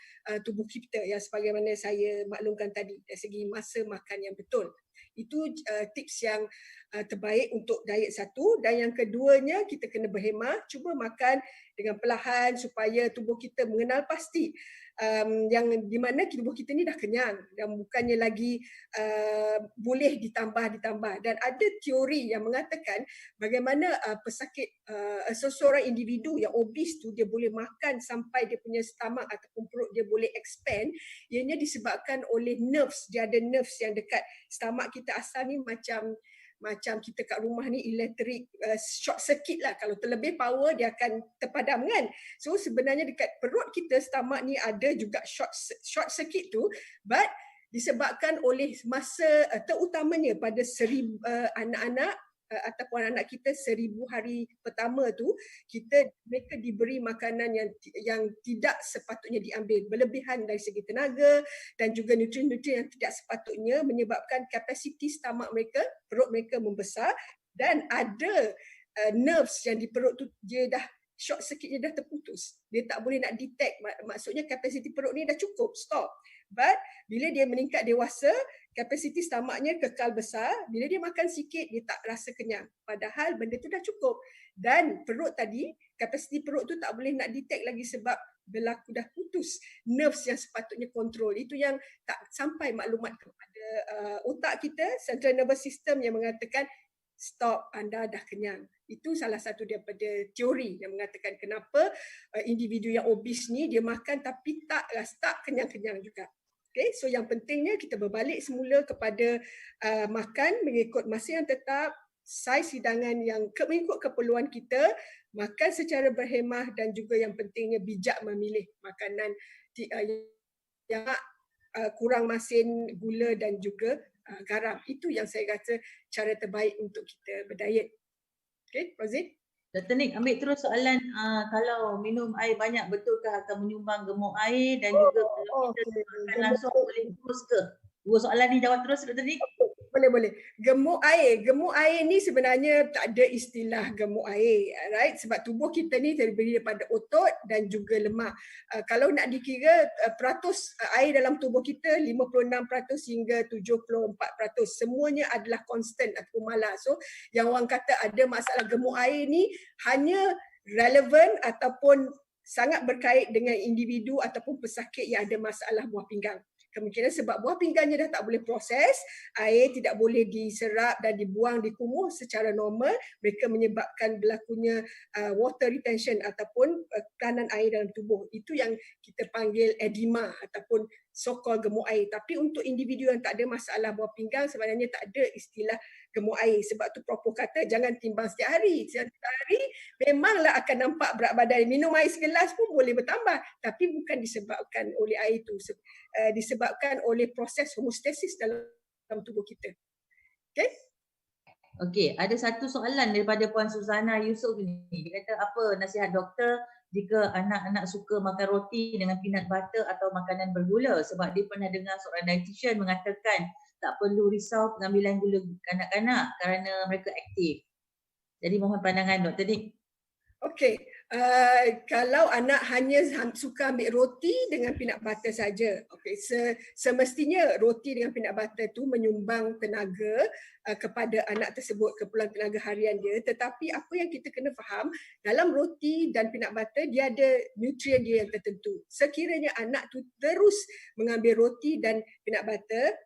tubuh kita, yang sebagaimana saya maklumkan tadi, dari segi masa makan yang betul. Itu tips yang terbaik untuk diet satu. Dan yang keduanya, kita kena berhemah, cuba makan dengan perlahan supaya tubuh kita mengenal pasti yang di mana tubuh kita ni dah kenyang dan bukannya lagi boleh ditambah. Dan ada teori yang mengatakan bagaimana pesakit, seseorang individu yang obes tu dia boleh makan sampai dia punya stomach ataupun perut dia boleh expand. Ianya disebabkan oleh nerves. Dia ada nerves yang dekat stomach kita. Asal ni macam kita kat rumah ni elektrik short circuit lah. Kalau terlebih power dia akan terpadam kan. So sebenarnya dekat perut kita, stomach ni ada juga short circuit tu, but disebabkan oleh masa terutamanya pada anak-anak ataupun anak kita 1000 hari pertama tu, mereka diberi makanan yang tidak sepatutnya diambil, berlebihan dari segi tenaga dan juga nutrien-nutrien yang tidak sepatutnya, menyebabkan kapasiti stomach mereka, perut mereka membesar, dan ada nerves yang di perut tu dia dah short circuit, dia dah terputus, dia tak boleh nak detect, maksudnya kapasiti perut ni dah cukup, stop. But bila dia meningkat dewasa, kapasiti stomachnya kekal besar. Bila dia makan sikit, dia tak rasa kenyang. Padahal benda tu dah cukup. Dan perut tadi, kapasiti perut tu tak boleh nak detect lagi sebab berlaku dah putus nerves yang sepatutnya kontrol. Itu yang tak sampai maklumat kepada otak kita, central nervous system, yang mengatakan stop, anda dah kenyang. Itu salah satu daripada teori yang mengatakan kenapa individu yang obes ni dia makan tapi tak kenyang-kenyang juga. Okay, so yang pentingnya kita berbalik semula kepada makan mengikut masa yang tetap, saiz hidangan yang mengikut keperluan kita, makan secara berhemah, dan juga yang pentingnya bijak memilih makanan yang kurang masin, gula dan juga garam. Itu yang saya rasa cara terbaik untuk kita berdiet. Okay, Rozin? Dr. Nick, ambil terus soalan kalau minum air banyak betulkah akan menyumbang gemuk air, dan juga kalau kita makan langsung boleh kurus ke? 2 soalan ni jawab terus Dr. Nick. Boleh. Gemuk air ni sebenarnya tak ada istilah gemuk air, right? Sebab tubuh kita ni terdiri daripada otot dan juga lemak. Kalau nak dikira peratus air dalam tubuh kita 56% hingga 74%. Semuanya adalah constant ataupun malar. So yang orang kata ada masalah gemuk air ni hanya relevan ataupun sangat berkait dengan individu ataupun pesakit yang ada masalah buah pinggang. Kemungkinan sebab buah pinggangnya dah tak boleh proses, air tidak boleh diserap dan dibuang di kumuh secara normal, mereka menyebabkan berlakunya water retention ataupun tekanan air dalam tubuh. Itu yang kita panggil edema ataupun so-called gemuk air. Tapi untuk individu yang tak ada masalah buah pinggang sebenarnya tak ada istilah gemuk air. Sebab tu Prof kata jangan timbang setiap hari. Setiap hari memanglah akan nampak berat badan. Minum air segelas pun boleh bertambah. Tapi bukan disebabkan oleh air itu. Disebabkan oleh proses homeostasis dalam tubuh kita. Okay? Okey, ada satu soalan daripada Puan Suzana Yusof ni. Dia kata apa nasihat doktor jika anak-anak suka makan roti dengan peanut butter atau makanan bergula, sebab dia pernah dengar seorang dietitian mengatakan tak perlu risau pengambilan gula kanak-kanak kerana mereka aktif. Jadi mohon pandangan Dr. Nick. Okey, kalau anak hanya suka ambil roti dengan peanut butter saja, okey, semestinya roti dengan peanut butter tu menyumbang tenaga kepada anak tersebut, keperluan tenaga harian dia. Tetapi apa yang kita kena faham, dalam roti dan peanut butter dia ada nutrien dia yang tertentu. Sekiranya anak tu terus mengambil roti dan peanut butter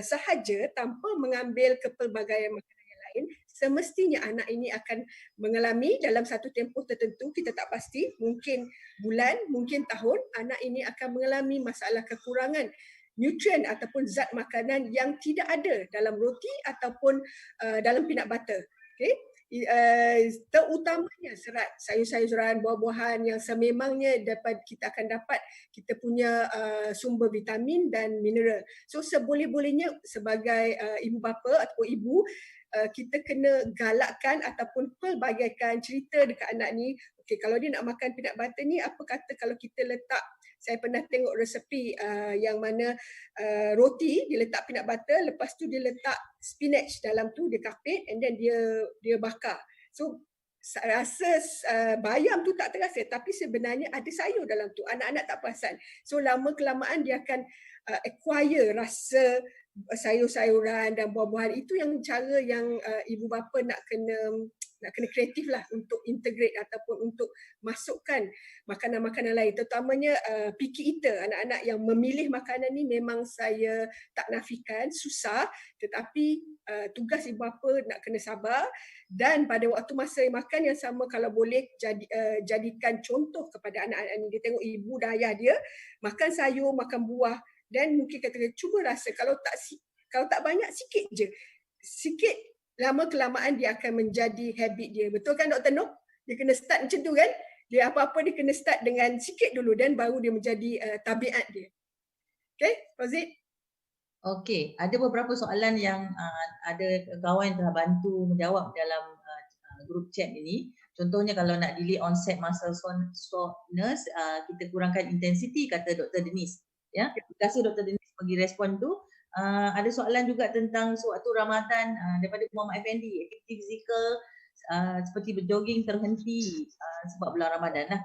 sahaja tanpa mengambil kepelbagaian makanan yang lain, semestinya anak ini akan mengalami dalam satu tempoh tertentu, kita tak pasti, mungkin bulan, mungkin tahun, anak ini akan mengalami masalah kekurangan nutrien ataupun zat makanan yang tidak ada dalam roti ataupun dalam peanut butter. Okay? Terutamanya serat, sayur-sayuran, buah-buahan yang sememangnya kita akan dapat kita punya sumber vitamin dan mineral. So seboleh-bolehnya sebagai ibu bapa atau ibu, kita kena galakkan ataupun pelbagaikan cerita dekat anak ni. Okey, kalau dia nak makan peanut butter ni, apa kata kalau kita letak, saya pernah tengok resepi yang mana roti dia letak peanut butter, lepas tu dia letak spinach dalam tu, dia kapit and then dia bakar. So rasa bayam tu tak terasa, tapi sebenarnya ada sayur dalam tu. Anak-anak tak perasan. So lama kelamaan dia akan acquire rasa sayur-sayuran dan buah-buahan. Itu yang cara yang ibu bapa nak kena kreatif lah untuk integrate ataupun untuk masukkan makanan-makanan lain, terutamanya picky eater, anak-anak yang memilih makanan ni memang saya tak nafikan susah, tetapi tugas ibu bapa nak kena sabar dan pada waktu masa makan yang sama kalau boleh jadikan contoh kepada anak-anak ni. Dia tengok ibu dan ayah dia makan sayur, makan buah, dan mungkin kata cuba rasa kalau tak banyak, sikit je. Sikit, lama kelamaan dia akan menjadi habit dia. Betul kan Dr. Noh? Dia kena start macam tu kan? Dia apa-apa dia kena start dengan sikit dulu dan baru dia menjadi tabiat dia. Okay, Fazid? Okey, ada beberapa soalan yang ada kawan yang telah bantu menjawab dalam grup chat ini. Contohnya kalau nak delete onset muscle soreness, kita kurangkan intensity, kata Dr. Denise. Ya, terima kasih Dr. Denise bagi respon tu. Ada soalan juga tentang sewaktu Ramadan daripada Muhammad Effendi, aktiviti fizikal seperti berjogging terhenti sebab bulan Ramadan lah.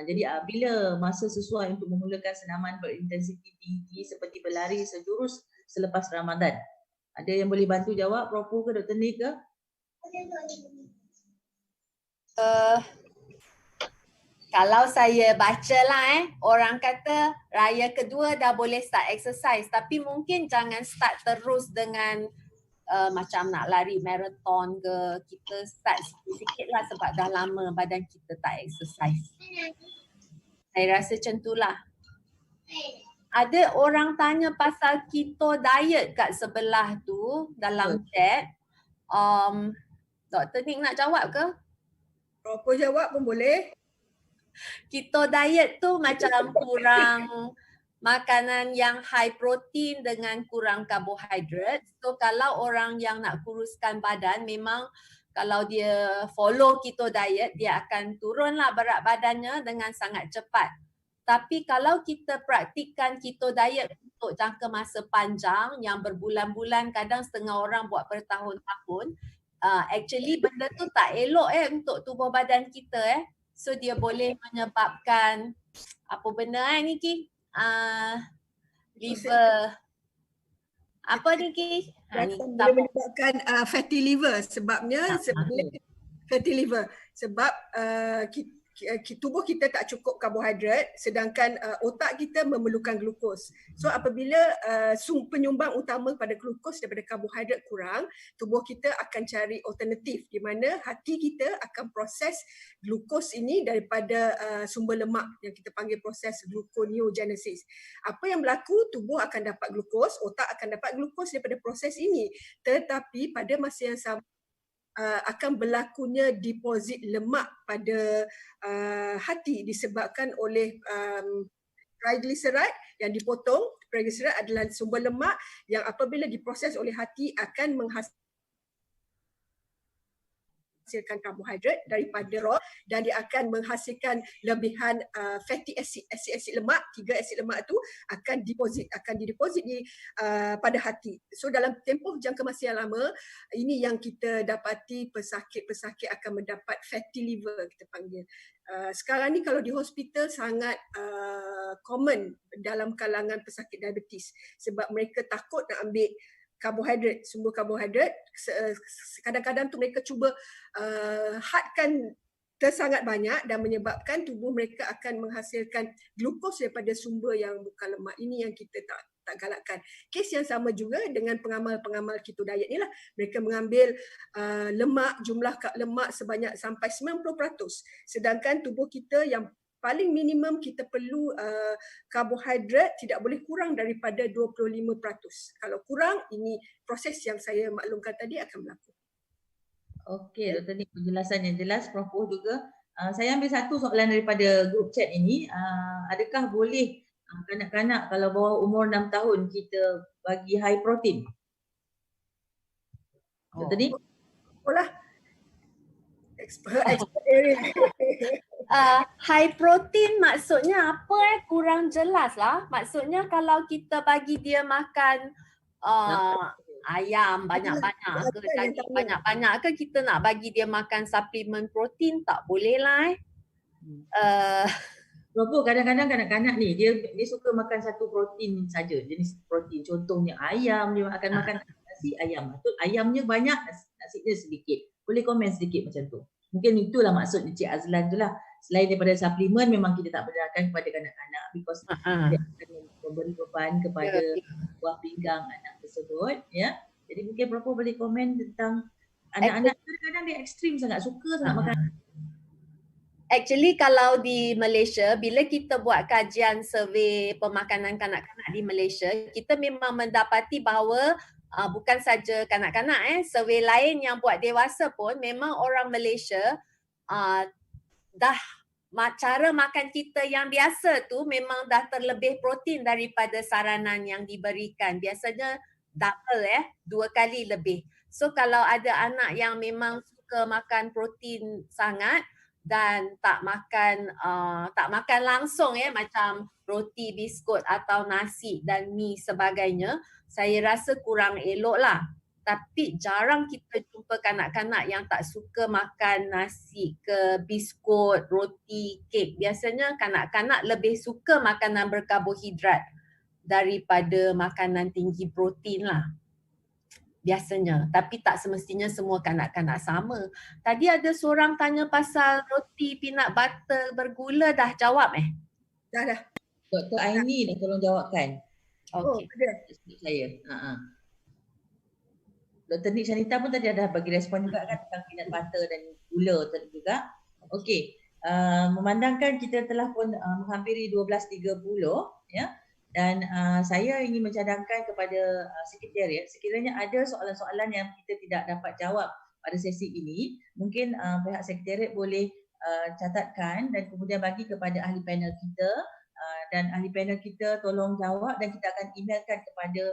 Jadi bila masa sesuai untuk memulakan senaman berintensiti tinggi seperti berlari sejurus selepas Ramadan? Ada yang boleh bantu jawab, Prof ke Dr. Nick ke? Kalau saya baca lah orang kata raya kedua dah boleh start exercise, tapi mungkin jangan start terus dengan macam nak lari marathon ke, kita start sikit-sikit lah sebab dah lama badan kita tak exercise. Saya rasa macam itulah. Ada orang tanya pasal keto diet kat sebelah tu dalam chat. Dr. Nick nak jawab ke? Apa jawab pun boleh. Keto diet tu macam kurang makanan yang high protein dengan kurang karbohidrat. So kalau orang yang nak kuruskan badan, memang kalau dia follow keto diet, dia akan turunlah berat badannya dengan sangat cepat. Tapi kalau kita praktikkan keto diet untuk jangka masa panjang yang berbulan-bulan, kadang setengah orang buat bertahun-tahun, actually benda tu tak elok untuk tubuh badan kita. So dia boleh menyebabkan apa benda Niki? Liver. Apa Niki? Boleh menyebabkan fatty liver sebabnya fatty liver sebab tubuh kita tak cukup karbohidrat sedangkan otak kita memerlukan glukos. So apabila penyumbang utama pada glukos daripada karbohidrat kurang, tubuh kita akan cari alternatif di mana hati kita akan proses glukos ini daripada sumber lemak yang kita panggil proses gluconeogenesis. Apa yang berlaku, tubuh akan dapat glukos, otak akan dapat glukos daripada proses ini. Tetapi pada masa yang sama akan berlakunya deposit lemak pada hati disebabkan oleh triglyceride yang dipotong. Triglyceride adalah sumber lemak yang apabila diproses oleh hati akan menghasilkan karbohidrat daripada raw dan dia akan menghasilkan lebihan fatty acid, asid lemak. 3 asid lemak itu akan dideposit di pada hati. So dalam tempoh jangka masa yang lama, ini yang kita dapati pesakit-pesakit akan mendapat fatty liver kita panggil. Sekarang ni kalau di hospital sangat common dalam kalangan pesakit diabetes sebab mereka takut nak ambil karbohidrat, sumber karbohidrat. Kadang-kadang tu mereka cuba hadkan tersangat banyak dan menyebabkan tubuh mereka akan menghasilkan glukos daripada sumber yang bukan lemak. Ini yang kita tak galakkan. Kes yang sama juga dengan pengamal-pengamal keto diet ni lah. Mereka mengambil lemak, jumlah lemak sebanyak sampai 90%. Sedangkan tubuh kita yang paling minimum kita perlu karbohidrat tidak boleh kurang daripada 25%. Kalau kurang, ini proses yang saya maklumkan tadi akan berlaku. Okey, Dr. Nick, penjelasan yang jelas. Prof juga. Saya ambil satu soalan daripada grup chat ini. Adakah boleh kanak-kanak kalau bawah umur 6 tahun kita bagi high protein? Dr. Nick? Olah. Expert area. High protein maksudnya apa kurang jelas lah. Maksudnya kalau kita bagi dia makan ayam banyak-banyak ke daging banyak-banyak ke kita nak bagi dia makan suplemen protein tak boleh lah Berapa kadang-kadang kanak-kanak ni dia suka makan satu protein saja, jenis protein. Contohnya ayam, dia akan makan nasi ayam. Betul, ayamnya banyak, nasinya sedikit. Boleh komen sedikit macam tu. Mungkin itulah maksud Encik Azlan tu lah. Selain daripada suplemen, memang kita tak benarkan kepada kanak-kanak because dia akan memberi beban kepada buah pinggang anak tersebut. Ya. Jadi mungkin berapa boleh komen tentang anak-anak kadang-kadang dia ekstrim sangat, suka sangat makan. Actually kalau di Malaysia, bila kita buat kajian survey pemakanan kanak-kanak di Malaysia, kita memang mendapati bahawa bukan saja kanak-kanak, survey lain yang buat dewasa pun memang orang Malaysia dah cara makan kita yang biasa tu memang dah terlebih protein daripada saranan yang diberikan. Biasanya double 2 kali lebih. So kalau ada anak yang memang suka makan protein sangat dan tak makan langsung macam roti, biskut atau nasi dan mi sebagainya, saya rasa kurang elok lah. Tapi jarang kita jumpa kanak-kanak yang tak suka makan nasi ke biskut, roti, kek. Biasanya kanak-kanak lebih suka makanan berkarbohidrat daripada makanan tinggi protein lah. Biasanya, tapi tak semestinya semua kanak-kanak sama. Tadi ada seorang tanya pasal roti peanut butter bergula, dah jawab Dah. Dr. Aini dah tolong jawabkan. Okey. Saya. Dr. Nick Shanita pun tadi ada bagi respon juga kan tentang peanut butter dan gula tadi juga. Okey. Memandangkan kita telah pun menghampiri 12.30 ya. Dan saya ingin mencadangkan kepada sekretariat, sekiranya ada soalan-soalan yang kita tidak dapat jawab pada sesi ini, mungkin pihak sekretariat boleh catatkan dan kemudian bagi kepada ahli panel kita dan ahli panel kita tolong jawab dan kita akan emailkan kepada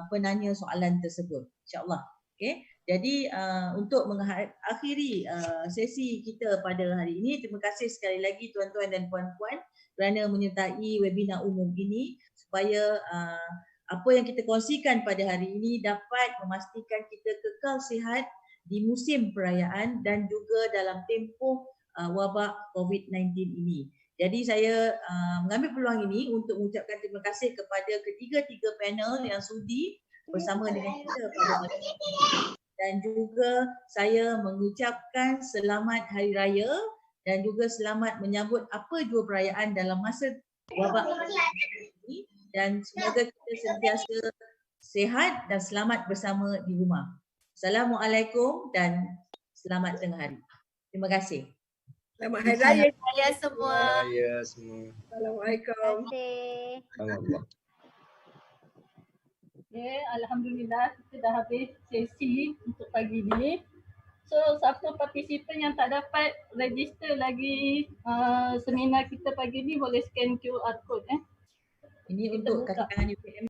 penanya soalan tersebut, insyaAllah. Okay. Jadi untuk mengakhiri sesi kita pada hari ini, terima kasih sekali lagi tuan-tuan dan puan-puan kerana menyertai webinar umum ini supaya apa yang kita kongsikan pada hari ini dapat memastikan kita kekal sihat di musim perayaan dan juga dalam tempoh wabak COVID-19 ini. Jadi saya mengambil peluang ini untuk mengucapkan terima kasih kepada ketiga-tiga panel yang sudi bersama dengan kita pada hari ini. Dan juga saya mengucapkan selamat Hari Raya dan juga selamat menyambut apa jua perayaan dalam masa wabak ini, dan semoga kita sentiasa sihat dan selamat bersama di rumah. Assalamualaikum dan selamat tengah hari. Terima kasih. Selamat Hari Raya. Raya semua. Raya semua. Assalamualaikum. Terima kasih. Alhamdulillah. Okay, Alhamdulillah kita dah habis sesi untuk pagi ni. So siapa partisipan yang tak dapat register lagi seminar kita pagi ni boleh scan QR code. Ini Kita untuk buka. kaki tangan UKM.